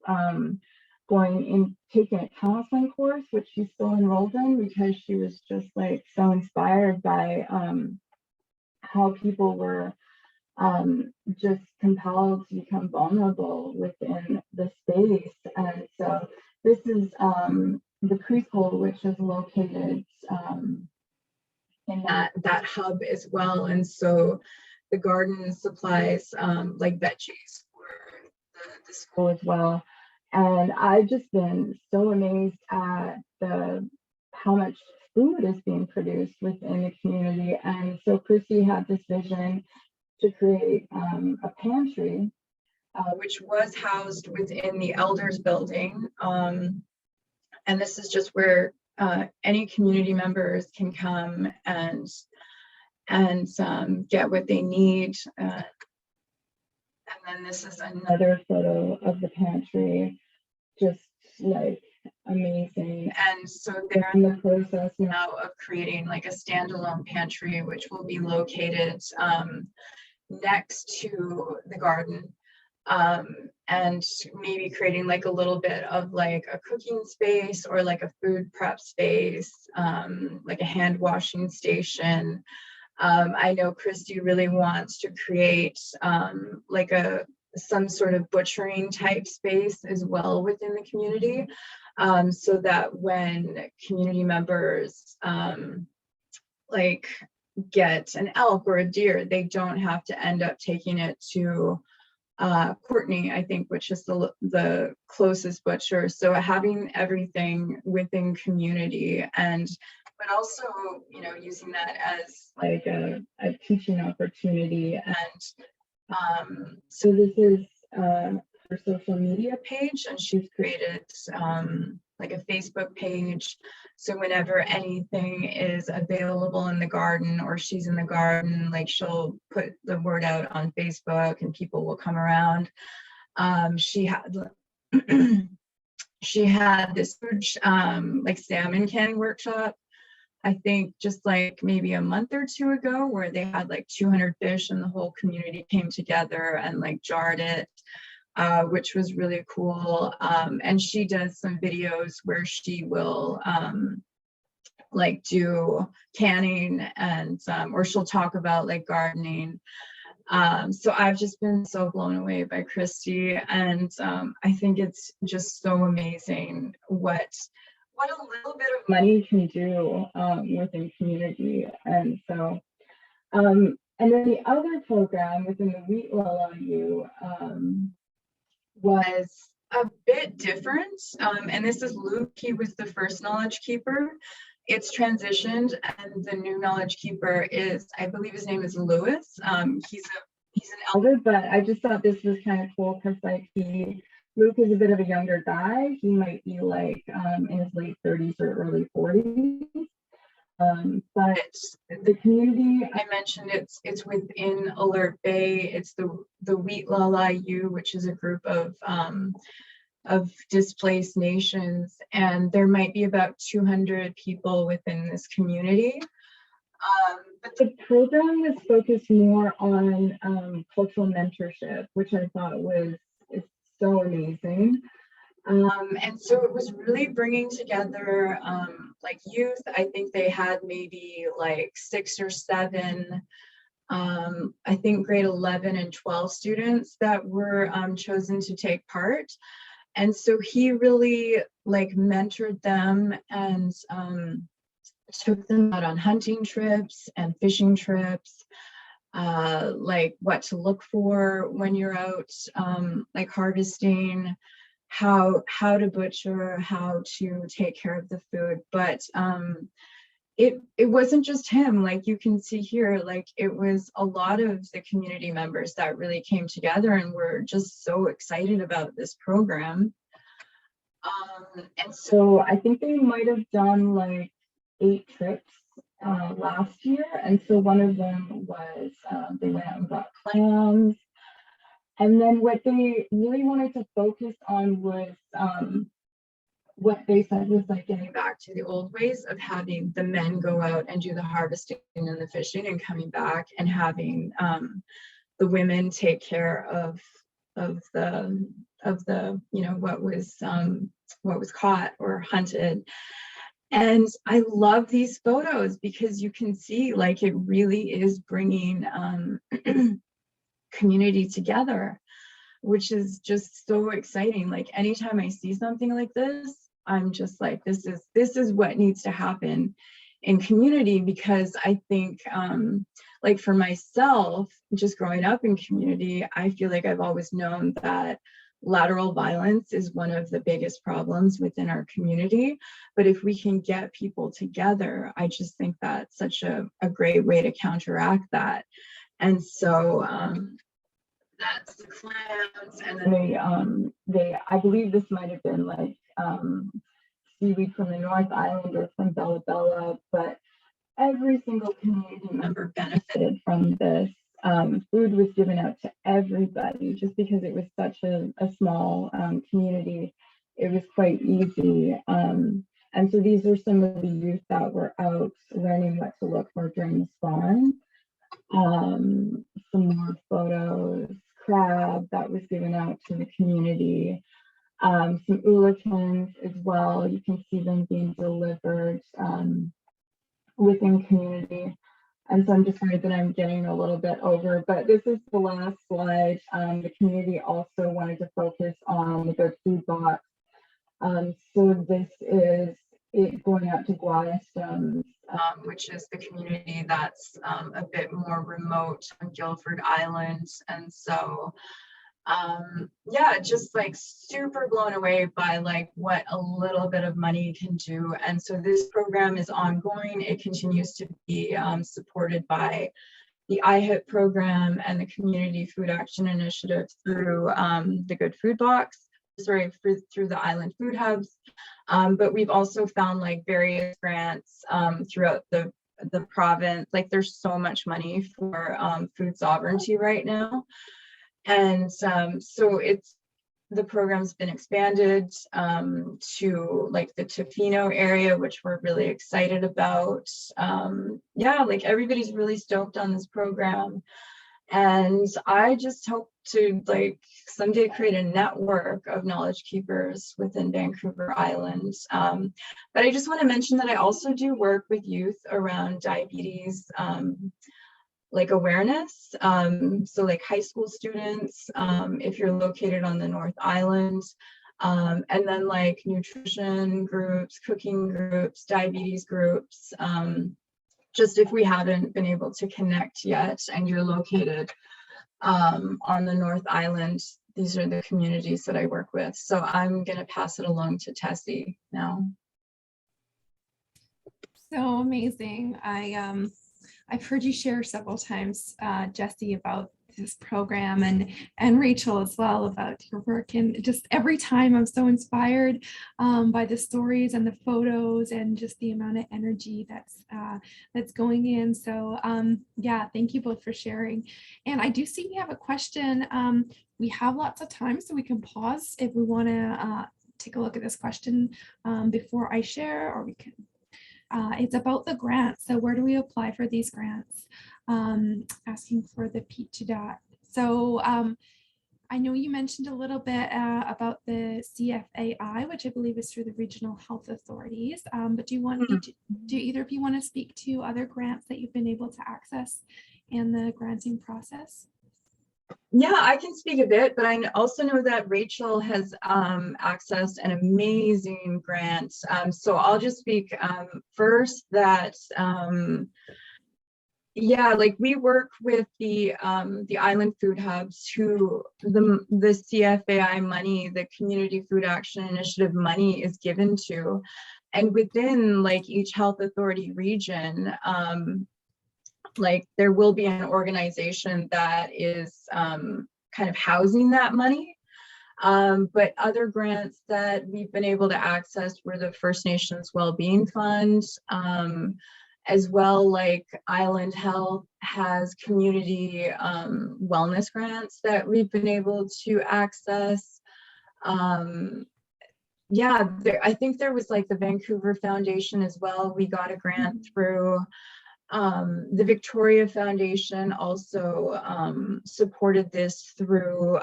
taking a counseling course, which she's still enrolled in, because she was just like so inspired by how people were just compelled to become vulnerable within the space. And so this is the preschool, which is located in that hub as well. And so the garden supplies like veggies for the school as well. And I've just been so amazed at how much food is being produced within the community. And so Christy had this vision to create a pantry, which was housed within the elders building. And this is just where any community members can come and and get what they need. And then this is another photo of the pantry, just like amazing. And so they're in the process now of creating like a standalone pantry, which will be located next to the garden. And maybe creating like a little bit of like a cooking space or like a food prep space, like a hand washing station. I know Christy really wants to create like some sort of butchering type space as well within the community, so that when community members like get an elk or a deer, they don't have to end up taking it to Courtney, I think, which is the closest butcher. So having everything within community, and but also, you know, using that as like a teaching opportunity. And so this is her social media page, and she's created like a Facebook page. So whenever anything is available in the garden or she's in the garden, like she'll put the word out on Facebook and people will come around. She had she had this huge like salmon canning workshop, I think just like maybe a month or two ago, where they had like 200 fish and the whole community came together and like jarred it, which was really cool. And she does some videos where she will like do canning and or she'll talk about like gardening. So I've just been so blown away by Christy, and I think it's just so amazing what a little bit of money can do within community. And so and then the other program within the Wheat LLU was a bit different, and this is Luke. He was the first knowledge keeper. It's transitioned, and the new knowledge keeper is, I believe his name is Lewis. He's an elder, but I just thought this was kind of cool because like Luke is a bit of a younger guy. He might be like in his late 30s or early 40s. But the community I mentioned, it's within Alert Bay. It's the Wheat LLU, which is a group of displaced nations, and there might be about 200 people within this community. But the program was focused more on cultural mentorship, which I thought was so amazing. And so it was really bringing together like youth. I think they had maybe like 6 or 7, I think grade 11 and 12 students that were chosen to take part. And so he really like mentored them and took them out on hunting trips and fishing trips, like what to look for when you're out like harvesting, how to butcher, how to take care of the food. But it wasn't just him, like you can see here, like it was a lot of the community members that really came together and were just so excited about this program. And so I think they might have done like 8 trips last year. And so one of them was they went out and got clams. And then what they really wanted to focus on was what they said was like getting back to the old ways of having the men go out and do the harvesting and the fishing and coming back, and having the women take care of the you know what was caught or hunted. And I love these photos because you can see like it really is bringing community together, which is just so exciting. Like anytime I see something like this, I'm just like, this is what needs to happen in community. Because I think like for myself, just growing up in community, I feel like I've always known that lateral violence is one of the biggest problems within our community. But if we can get people together, I just think that's such a great way to counteract that. And so that's the clams. And then they I believe this might have been like seaweed from the North Island or from Bella Bella, but every single community member benefited from this. Food was given out to everybody just because it was such a small community. It was quite easy. And so these are some of the youth that were out learning what to look for during the spawn. Some more photos, crab that was given out to the community. Some oolakins as well. You can see them being delivered within community. And so I'm just worried that I'm getting a little bit over, but this is the last slide. The community also wanted to focus on the good food box. So this is it going out to Guadastones, which is the community that's a bit more remote on Guilford Island. And so yeah, just like super blown away by like what a little bit of money can do. And so this program is ongoing. It continues to be supported by the IHIP program and the Community Food Action Initiative through the Good Food Box, through the Island Food Hubs. But we've also found like various grants throughout the province. Like there's so much money for food sovereignty right now. And so the program's been expanded to like the Tofino area, which we're really excited about. Yeah, like everybody's really stoked on this program. And I just hope to like someday create a network of knowledge keepers within Vancouver Island. But I just want to mention that I also do work with youth around diabetes like awareness. So like high school students, if you're located on the North Island, and then like nutrition groups, cooking groups, diabetes groups, just if we haven't been able to connect yet and you're located on the North Island, these are the communities that I work with. So I'm gonna pass it along to Tessie now. So amazing. I've heard you share several times, Jessie, about this program and Rachel as well about your work. And just every time I'm so inspired by the stories and the photos and just the amount of energy that's going in. So yeah, thank you both for sharing. And I do see we have a question. We have lots of time, so we can pause if we want to take a look at this question before I share, or we can. It's about the grants. So where do we apply for these grants? Asking for the P2DOT. So I know you mentioned a little bit about the CFAI, which I believe is through the regional health authorities. But do either of you want to speak to other grants that you've been able to access and the granting process? Yeah, I can speak a bit, but I also know that Rachel has accessed an amazing grant. So I'll just speak first that, yeah, like we work with the Island Food Hubs, who the CFAI money, the Community Food Action Initiative money is given to. And within like each health authority region, like there will be an organization that is kind of housing that money. But other grants that we've been able to access were the First Nations Wellbeing Fund, as well. Like Island Health has community wellness grants that we've been able to access. Yeah, I think there was like the Vancouver Foundation as well. We got a grant through. The Victoria Foundation also supported this through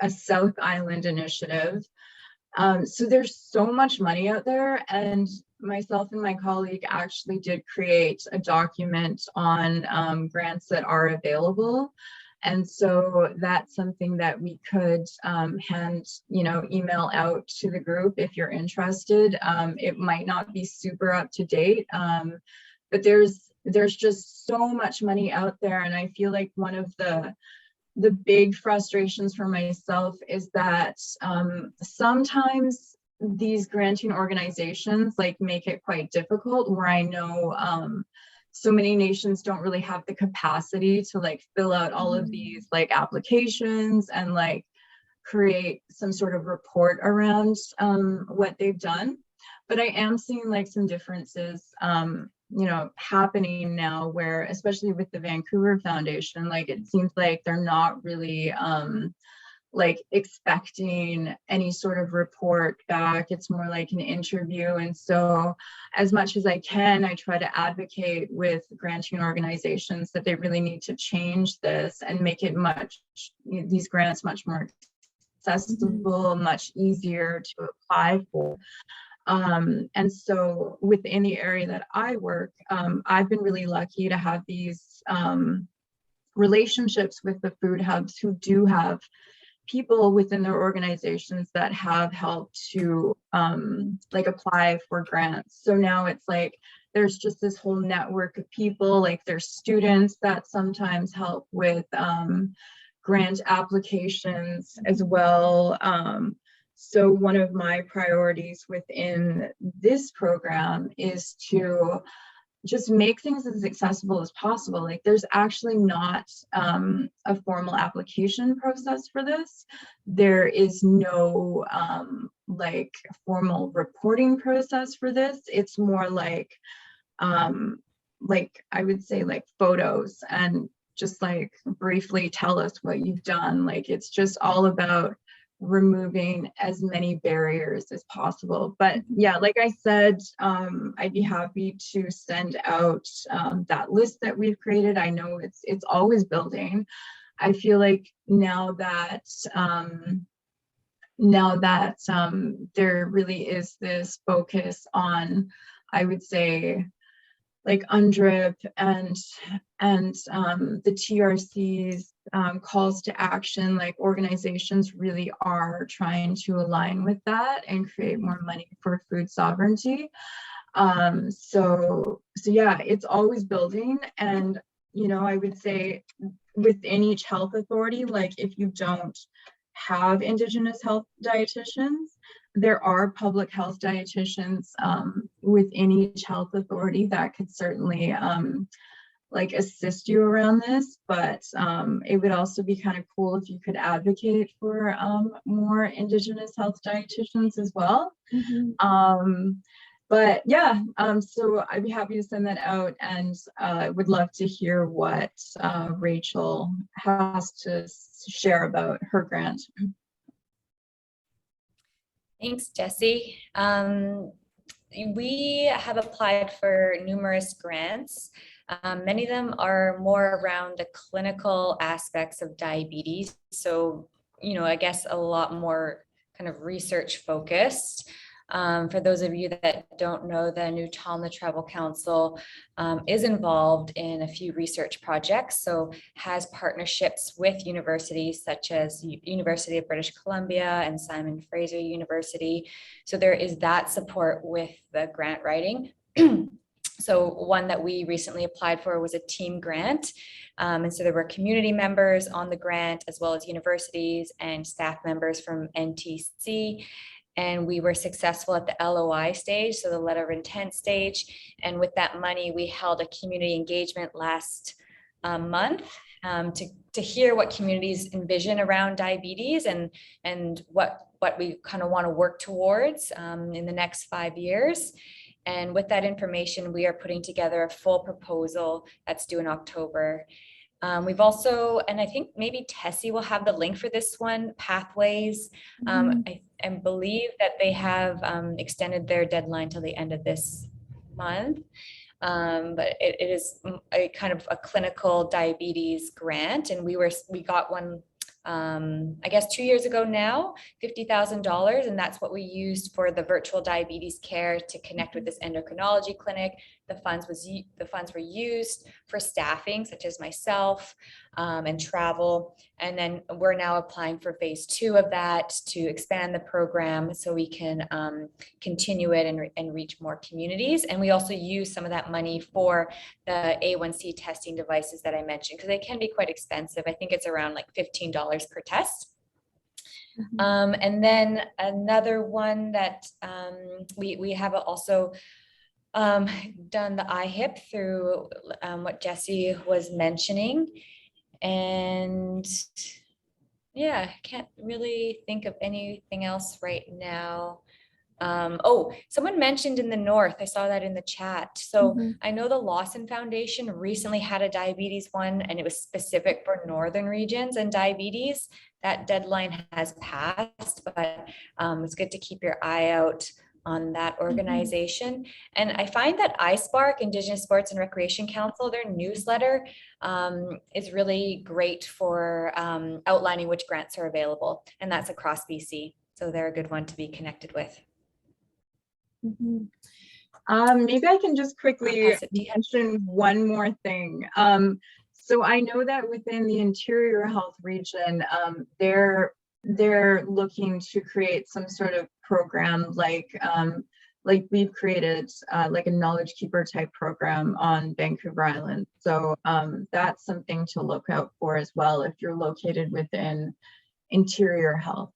a South Island initiative. So there's so much money out there, and myself and my colleague actually did create a document on grants that are available. And so that's something that we could email out to the group if you're interested. It might not be super up to date, but there's just so much money out there. And I feel like one of the big frustrations for myself is that sometimes these granting organizations like make it quite difficult, where I know so many nations don't really have the capacity to like fill out all of these like applications and like create some sort of report around what they've done. But I am seeing like some differences happening now, where especially with the Vancouver Foundation, like it seems like they're not really like expecting any sort of report back. It's more like an interview. And so as much as I can, I try to advocate with granting organizations that they really need to change this and make it these grants much more accessible, much easier to apply for. And so within the area that I work, I've been really lucky to have these relationships with the food hubs who do have people within their organizations that have helped to like apply for grants. So now it's like there's just this whole network of people, like there's students that sometimes help with grant applications as well. So one of my priorities within this program is to just make things as accessible as possible. Like there's actually not a formal application process for this. There is no like formal reporting process for this. It's more like I would say like photos and just like briefly tell us what you've done. Like it's just all about removing as many barriers as possible. But yeah, like I said, I'd be happy to send out that list that we've created. I know it's always building. I feel like now that there really is this focus on, I would say, like UNDRIP and the TRC's calls to action, like organizations really are trying to align with that and create more money for food sovereignty. So yeah, it's always building. And I would say within each health authority, like if you don't have Indigenous health dietitians, there are public health dietitians within each health authority that could certainly like assist you around this. But it would also be kind of cool if you could advocate for more Indigenous health dietitians as well. But yeah, so I'd be happy to send that out, and I would love to hear what Rachel has to share about her grant. Thanks, Jessie. We have applied for numerous grants. Many of them are more around the clinical aspects of diabetes. So, I guess a lot more kind of research focused. For those of you that don't know, the New Talma Tribal Council is involved in a few research projects, so has partnerships with universities such as University of British Columbia and Simon Fraser University. So there is that support with the grant writing. So one that we recently applied for was a team grant. And so there were community members on the grant, as well as universities and staff members from NTC. And we were successful at the LOI stage, so the letter of intent stage. And with that money, we held a community engagement last month to hear what communities envision around diabetes and what we kind of want to work towards in the next 5 years. And with that information, we are putting together a full proposal that's due in October. We've also, and I think maybe Tessie will have the link for this one, Pathways. I believe that they have extended their deadline till the end of this month. But it is a kind of a clinical diabetes grant, and we got one I guess 2 years ago now, $50,000, and that's what we used for the virtual diabetes care to connect with this endocrinology clinic. The funds were used for staffing, such as myself, and travel. And then we're now applying for phase 2 of that to expand the program so we can continue it and reach more communities. And we also use some of that money for the A1C testing devices that I mentioned, because they can be quite expensive. I think it's around like $15 per test. And then another one that we have also done the IHIP through what Jessie was mentioning. And yeah, I can't really think of anything else right now. Oh, someone mentioned in the north, I saw that in the chat. So Mhm. I know the Lawson Foundation recently had a diabetes one, and it was specific for northern regions and diabetes. That deadline has passed, but it's good to keep your eye out on that organization. And I find that iSpark, Indigenous Sports and Recreation Council, their newsletter is really great for outlining which grants are available, and that's across BC. So they're a good one to be connected with. Mhm. Maybe I can just quickly pass it to you. mention one more thing. So I know that within the Interior Health region, they're looking to create some sort of program like we've created like a knowledge keeper type program on Vancouver Island. So that's something to look out for as well if you're located within Interior Health.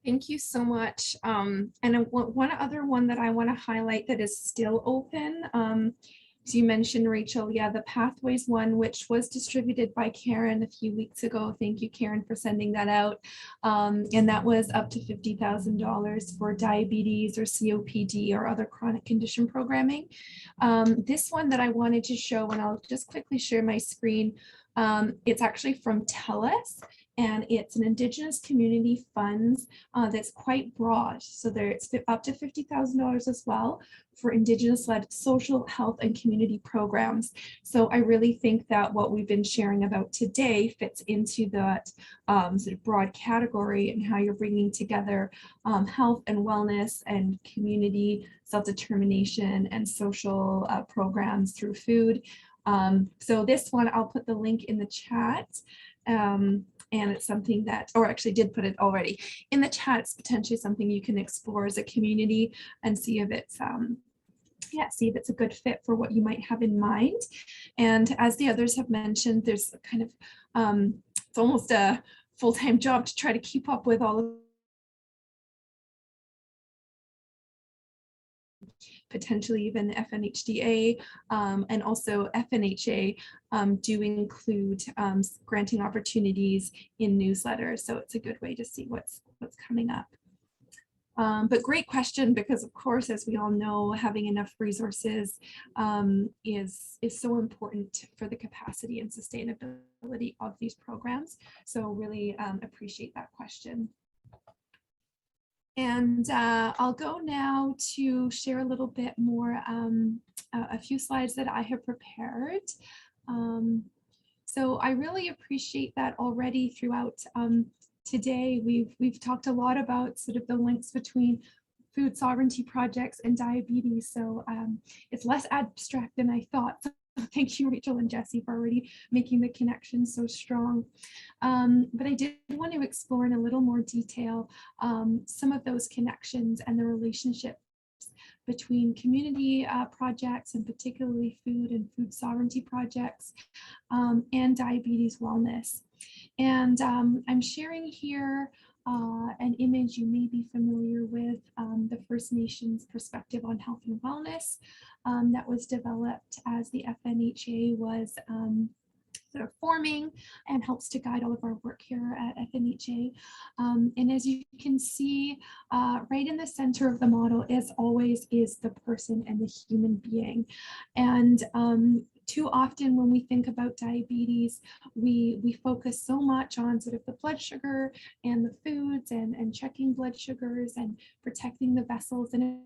Thank you so much. And one other one that I want to highlight that is still open. As you mentioned, Rachel, yeah, the Pathways one, which was distributed by Karen a few weeks ago. Thank you, Karen, for sending that out. And that was up to $50,000 for diabetes or COPD or other chronic condition programming. This one that I wanted to show, and I'll just quickly share my screen. It's actually from TELUS, and it's an Indigenous community funds that's quite broad. So it's up to $50,000 as well for Indigenous-led social, health, and community programs. So I really think that what we've been sharing about today fits into that sort of broad category and how you're bringing together health and wellness and community self-determination and social programs through food. So this one, I'll put the link in the chat. And it's something that, or actually did put it already in the chat. It's potentially something you can explore as a community and see if it's, see if it's a good fit for what you might have in mind. And as the others have mentioned, there's kind of, it's almost a full-time job to try to keep up with all of potentially even FNHDA and also FNHA do include granting opportunities in newsletters. So it's a good way to see what's coming up. But great question, because of course, as we all know, having enough resources is so important for the capacity and sustainability of these programs. So really appreciate that question. And I'll go now to share a little bit more, a few slides that I have prepared. So I really appreciate that already throughout today. We've talked a lot about sort of the links between food sovereignty projects and diabetes. So it's less abstract than I thought. So thank you, Rachel and Jesse, for already making the connection so strong. But I did want to explore in a little more detail some of those connections and the relationships between community projects, and particularly food and food sovereignty projects, and diabetes wellness. And I'm sharing here an image you may be familiar with, the First Nations perspective on health and wellness that was developed as the FNHA was sort of forming and helps to guide all of our work here at FNHA. And as you can see, right in the center of the model, as always, is the person and the human being. And too often when we think about diabetes, we focus so much on sort of the blood sugar and the foods and checking blood sugars and protecting the vessels, and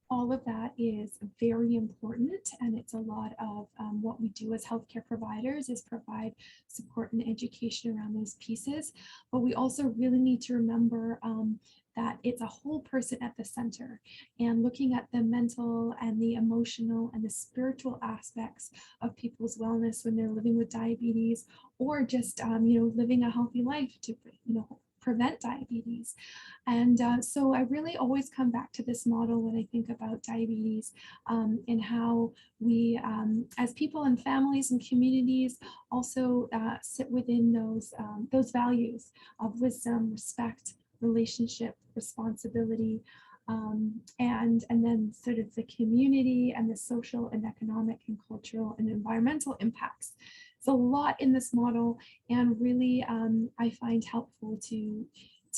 all of that is very important, and it's a lot of what we do as healthcare providers is provide support and education around those pieces. But we also really need to remember that it's a whole person at the center, and looking at the mental and the emotional and the spiritual aspects of people's wellness when they're living with diabetes, or just living a healthy life to prevent diabetes. And so I really always come back to this model when I think about diabetes, and how we as people and families and communities also sit within those values of wisdom, respect, relationship, responsibility, and then sort of the community and the social and economic and cultural and environmental impacts. It's a lot in this model, and really I find helpful to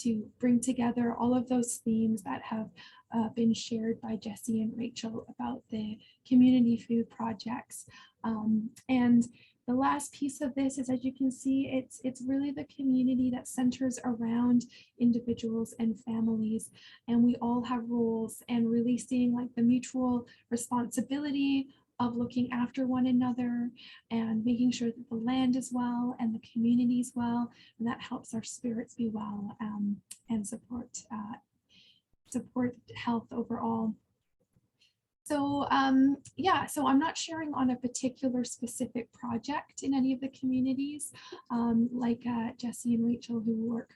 to bring together all of those themes that have been shared by Jessie and Rachel about the community food projects. And the last piece of this is, as you can see, it's really the community that centers around individuals and families, and we all have roles, and really seeing like the mutual responsibility of looking after one another and making sure that the land is well and the community is well, and that helps our spirits be well, and support health overall. So yeah, so I'm not sharing on a particular specific project in any of the communities, like Jessie and Rachel, who work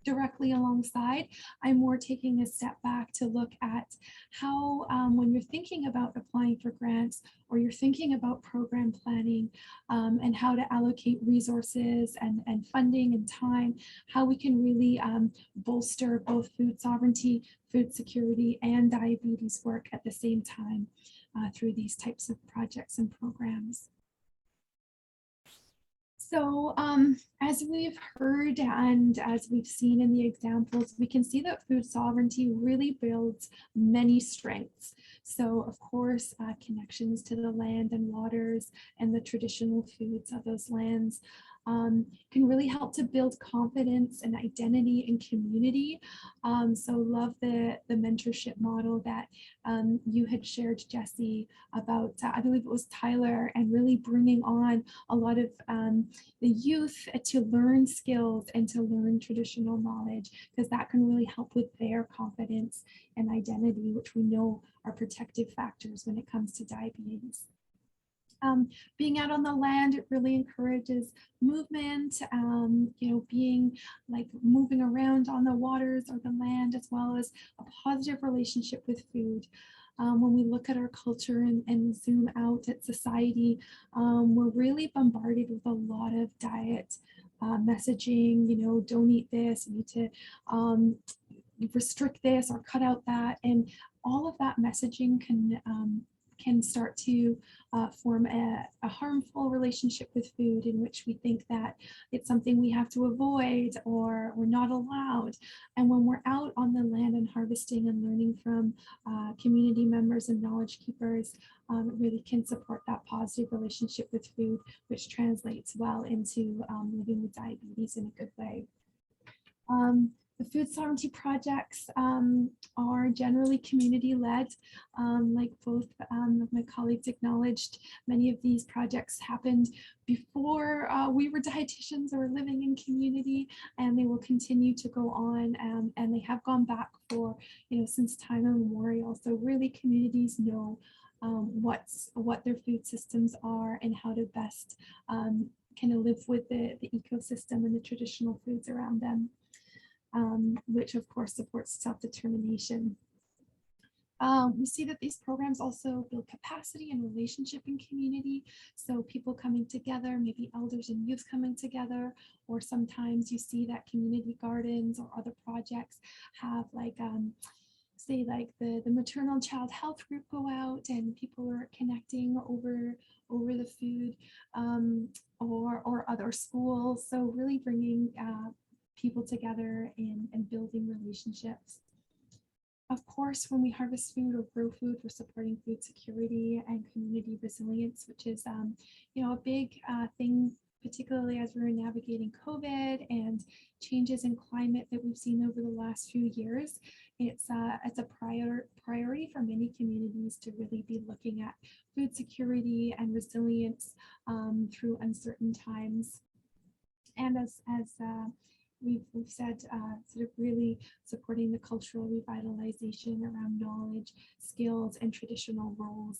directly alongside. I'm more taking a step back to look at how, when you're thinking about applying for grants, or you're thinking about program planning, and how to allocate resources and funding and time, how we can really bolster both food sovereignty, food security, and diabetes work at the same time through these types of projects and programs. So as we've heard and as we've seen in the examples, we can see that food sovereignty really builds many strengths. So of course, connections to the land and waters and the traditional foods of those lands can really help to build confidence and identity and community. So love the mentorship model that you had shared, Jessie, about, I believe it was Tyler, and really bringing on a lot of the youth to learn skills and to learn traditional knowledge, because that can really help with their confidence and identity, which we know are protective factors when it comes to diabetes. Being out on the land, it really encourages movement, being like moving around on the waters or the land, as well as a positive relationship with food. When we look at our culture and zoom out at society, we're really bombarded with a lot of diet messaging, don't eat this, you need to restrict this or cut out that. And all of that messaging can start to form a harmful relationship with food, in which we think that it's something we have to avoid or we're not allowed. And when we're out on the land and harvesting and learning from community members and knowledge keepers, it really can support that positive relationship with food, which translates well into living with diabetes in a good way. The food sovereignty projects are generally community-led. Like both of my colleagues acknowledged, many of these projects happened before we were dietitians or living in community, and they will continue to go on, and they have gone back for, since time immemorial. So really communities know what their food systems are and how to best kind of live with the ecosystem and the traditional foods around them. Which of course supports self-determination. We see that these programs also build capacity and relationship in community. So people coming together, maybe elders and youth coming together, or sometimes you see that community gardens or other projects have like, say like the maternal child health group go out and people are connecting over the food, or other schools. So really bringing people together and building relationships. Of course, when we harvest food or grow food, we're supporting food security and community resilience, which is a big thing, particularly as we're navigating COVID and changes in climate that we've seen over the last few years. It's a priority for many communities to really be looking at food security and resilience through uncertain times. And as we've said, sort of really supporting the cultural revitalization around knowledge, skills, and traditional roles.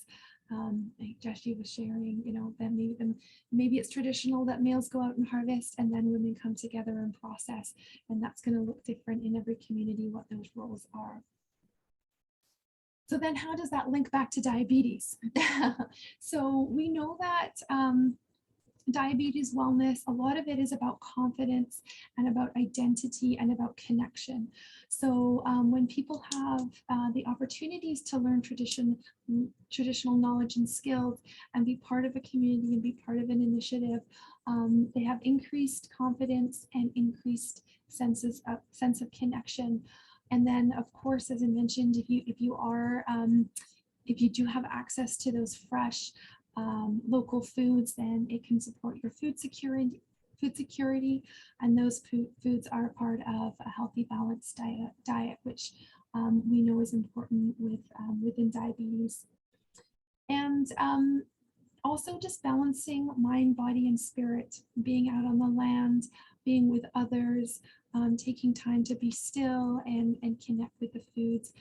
Like Jessie was sharing, that maybe it's traditional that males go out and harvest and then women come together and process, and that's going to look different in every community what those roles are. So then how does that link back to diabetes? So we know that diabetes wellness, a lot of it is about confidence and about identity and about connection. So when people have the opportunities to learn traditional knowledge and skills and be part of a community and be part of an initiative, they have increased confidence and increased sense of connection. And then, of course, as I mentioned, if you do have access to those fresh local foods, then it can support your food security, and those foods are part of a healthy, balanced diet, which we know is important within diabetes. And also just balancing mind, body, and spirit, being out on the land, being with others, taking time to be still and connect with the foods,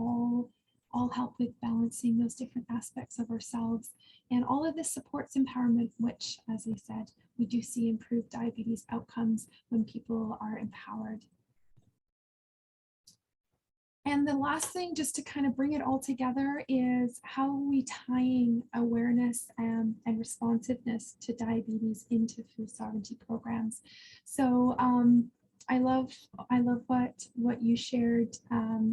all help with balancing those different aspects of ourselves. And all of this supports empowerment, which, as I said, we do see improved diabetes outcomes when people are empowered. And the last thing, just to kind of bring it all together, is how are we tying awareness and responsiveness to diabetes into food sovereignty programs. So I love what you shared,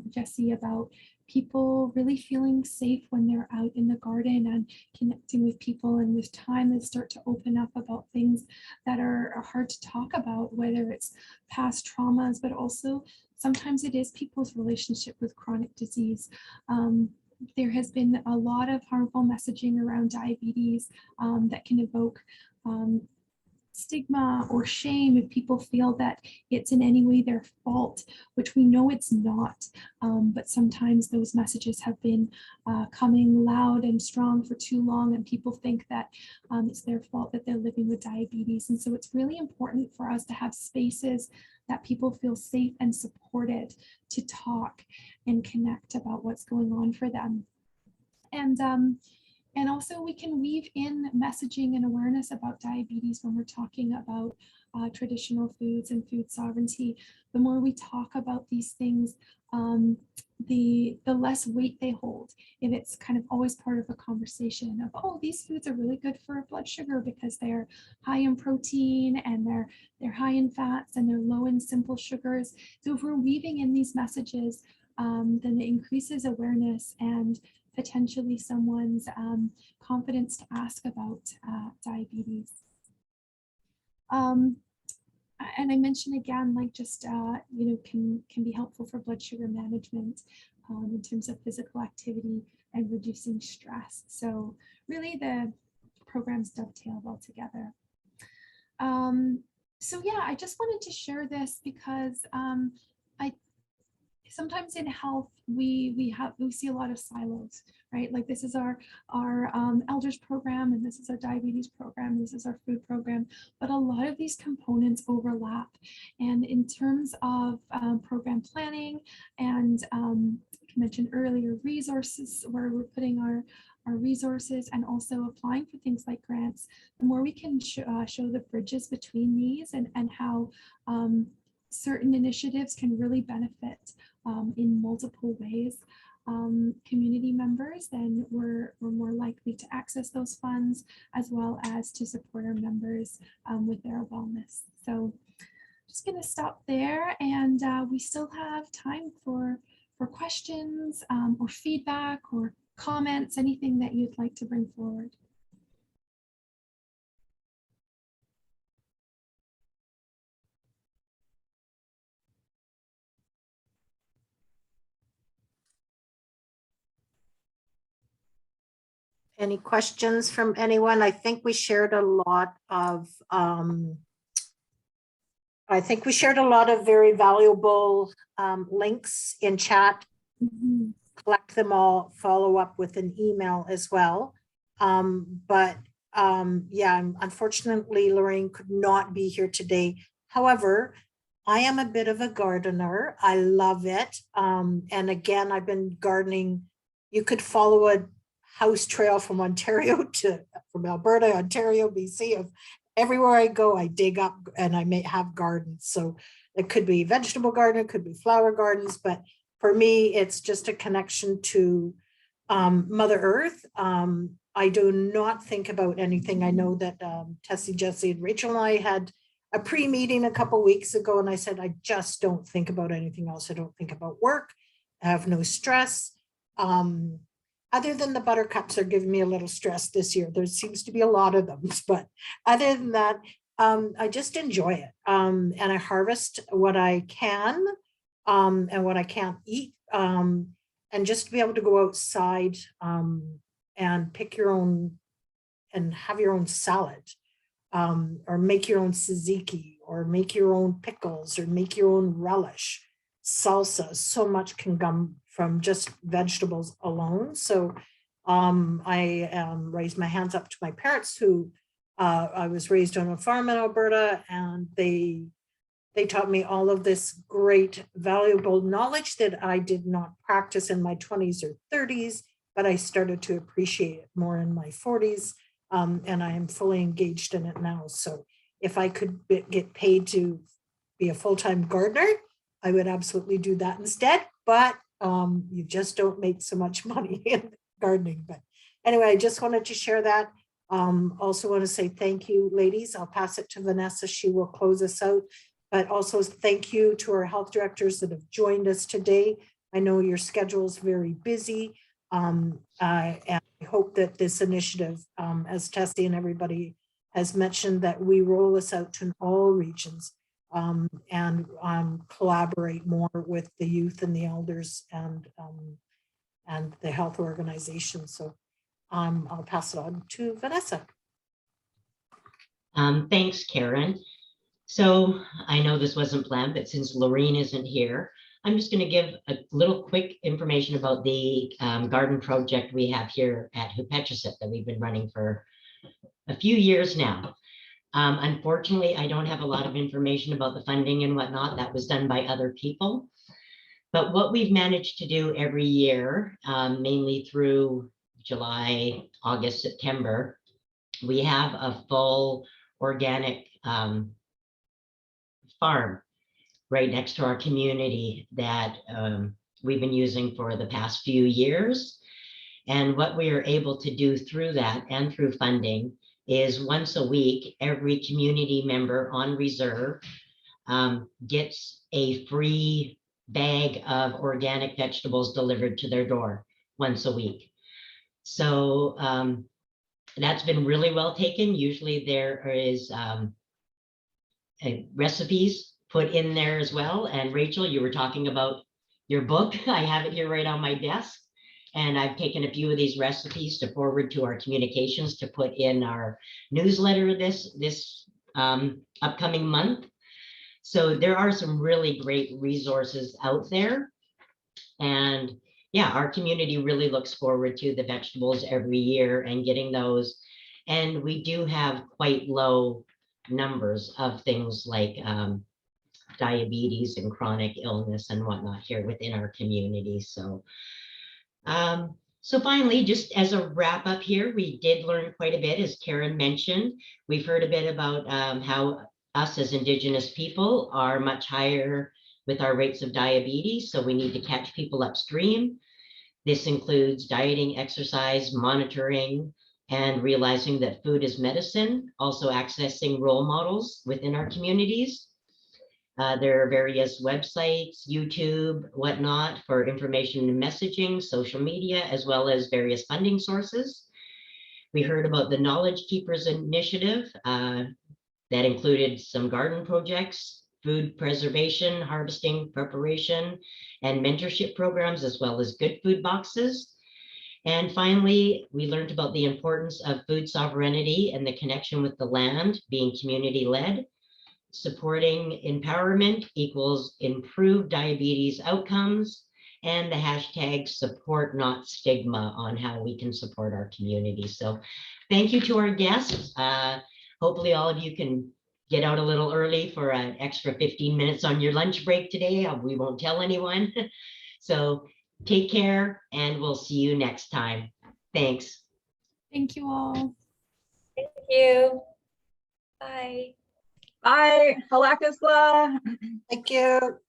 Jessie, about people really feeling safe when they're out in the garden and connecting with people, and with time they start to open up about things that are hard to talk about, whether it's past traumas, but also sometimes it is people's relationship with chronic disease. There has been a lot of harmful messaging around diabetes that can evoke stigma or shame if people feel that it's in any way their fault, which we know it's not. But sometimes those messages have been coming loud and strong for too long, and people think that it's their fault that they're living with diabetes. And so it's really important for us to have spaces that people feel safe and supported to talk and connect about what's going on for them. And also we can weave in messaging and awareness about diabetes when we're talking about traditional foods and food sovereignty. The more we talk about these things, the less weight they hold. If it's kind of always part of a conversation of, oh, these foods are really good for blood sugar because they're high in protein and they're high in fats and they're low in simple sugars. So if we're weaving in these messages, then it increases awareness and potentially someone's confidence to ask about diabetes. And I mentioned again, like just, can be helpful for blood sugar management in terms of physical activity and reducing stress. So really the programs dovetail well together. So yeah, I just wanted to share this because sometimes in health, we see a lot of silos, right? Like this is our elders program, and this is our diabetes program, this is our food program, but a lot of these components overlap. And in terms of program planning and like I mentioned earlier, resources, where we're putting our resources and also applying for things like grants, the more we can show the bridges between these and how certain initiatives can really benefit in multiple ways community members, then we're more likely to access those funds, as well as to support our members with their wellness. So just going to stop there, and we still have time for questions or feedback or comments, anything that you'd like to bring forward. Any questions from anyone? I think we shared a lot of very valuable links in chat. Mm-hmm. Collect them all, follow up with an email as well. Yeah, unfortunately, Lorraine could not be here today. However, I am a bit of a gardener. I love it. And again, I've been gardening. You could follow a house trail from Alberta, Ontario, BC. Of everywhere I go, I dig up and I may have gardens. So it could be vegetable garden, it could be flower gardens, but for me, it's just a connection to Mother Earth. I do not think about anything. I know that Tessie, Jesse, and Rachel and I had a pre-meeting a couple weeks ago, and I said, I just don't think about anything else. I don't think about work. I have no stress. Other than the buttercups are giving me a little stress this year. There seems to be a lot of them, but other than that, I just enjoy it. And I harvest what I can and what I can't eat. And just to be able to go outside and pick your own and have your own salad, or make your own tzatziki, or make your own pickles, or make your own relish, salsa. So much can come from just vegetables alone. So I raised my hands up to my parents, who I was raised on a farm in Alberta, and they taught me all of this great, valuable knowledge that I did not practice in my 20s or 30s, but I started to appreciate it more in my 40s. And I am fully engaged in it now. So if I could get paid to be a full-time gardener, I would absolutely do that instead. But you just don't make so much money in gardening. But anyway, I just wanted to share that. Also want to say thank you, ladies. I'll pass it to Vanessa. She will close us out. But also thank you to our health directors that have joined us today. I know your schedule is very busy. And I hope that this initiative, as Tessie and everybody has mentioned, that we roll this out to all regions and collaborate more with the youth and the elders and the health organizations. So I'll pass it on to Vanessa. Thanks, Karen. So I know this wasn't planned, but since Lorene isn't here, I'm just going to give a little quick information about the garden project we have here at Hupetchesip that we've been running for a few years now. Unfortunately, I don't have a lot of information about the funding and whatnot. That was done by other people. But what we've managed to do every year, mainly through July, August, September, we have a full organic farm right next to our community that we've been using for the past few years. And what we are able to do through that and through funding is once a week, every community member on reserve gets a free bag of organic vegetables delivered to their door once a week. So that's been really well taken. Usually there is recipes put in there as well. And Rachel, you were talking about your book. I have it here right on my desk. And I've taken a few of these recipes to forward to our communications to put in our newsletter this upcoming month. So there are some really great resources out there. And yeah, our community really looks forward to the vegetables every year and getting those. And we do have quite low numbers of things like diabetes and chronic illness and whatnot here within our community. So finally, just as a wrap up here, we did learn quite a bit, as Karen mentioned. We've heard a bit about how us as Indigenous people are much higher with our rates of diabetes, so we need to catch people upstream. This includes dieting, exercise, monitoring, and realizing that food is medicine, also accessing role models within our communities. There are various websites, YouTube, whatnot, for information and messaging, social media, as well as various funding sources. We heard about the Knowledge Keepers Initiative that included some garden projects, food preservation, harvesting, preparation, and mentorship programs, as well as good food boxes. And finally, we learned about the importance of food sovereignty and the connection with the land being community-led. Supporting empowerment equals improved diabetes outcomes, and the hashtag support not stigma on how we can support our community. So thank you to our guests. Hopefully all of you can get out a little early for an extra 15 minutes on your lunch break today. We won't tell anyone. So take care, and we'll see you next time. Thanks. Thank you all. Thank you. Bye. Bye. Halakasla. Thank you.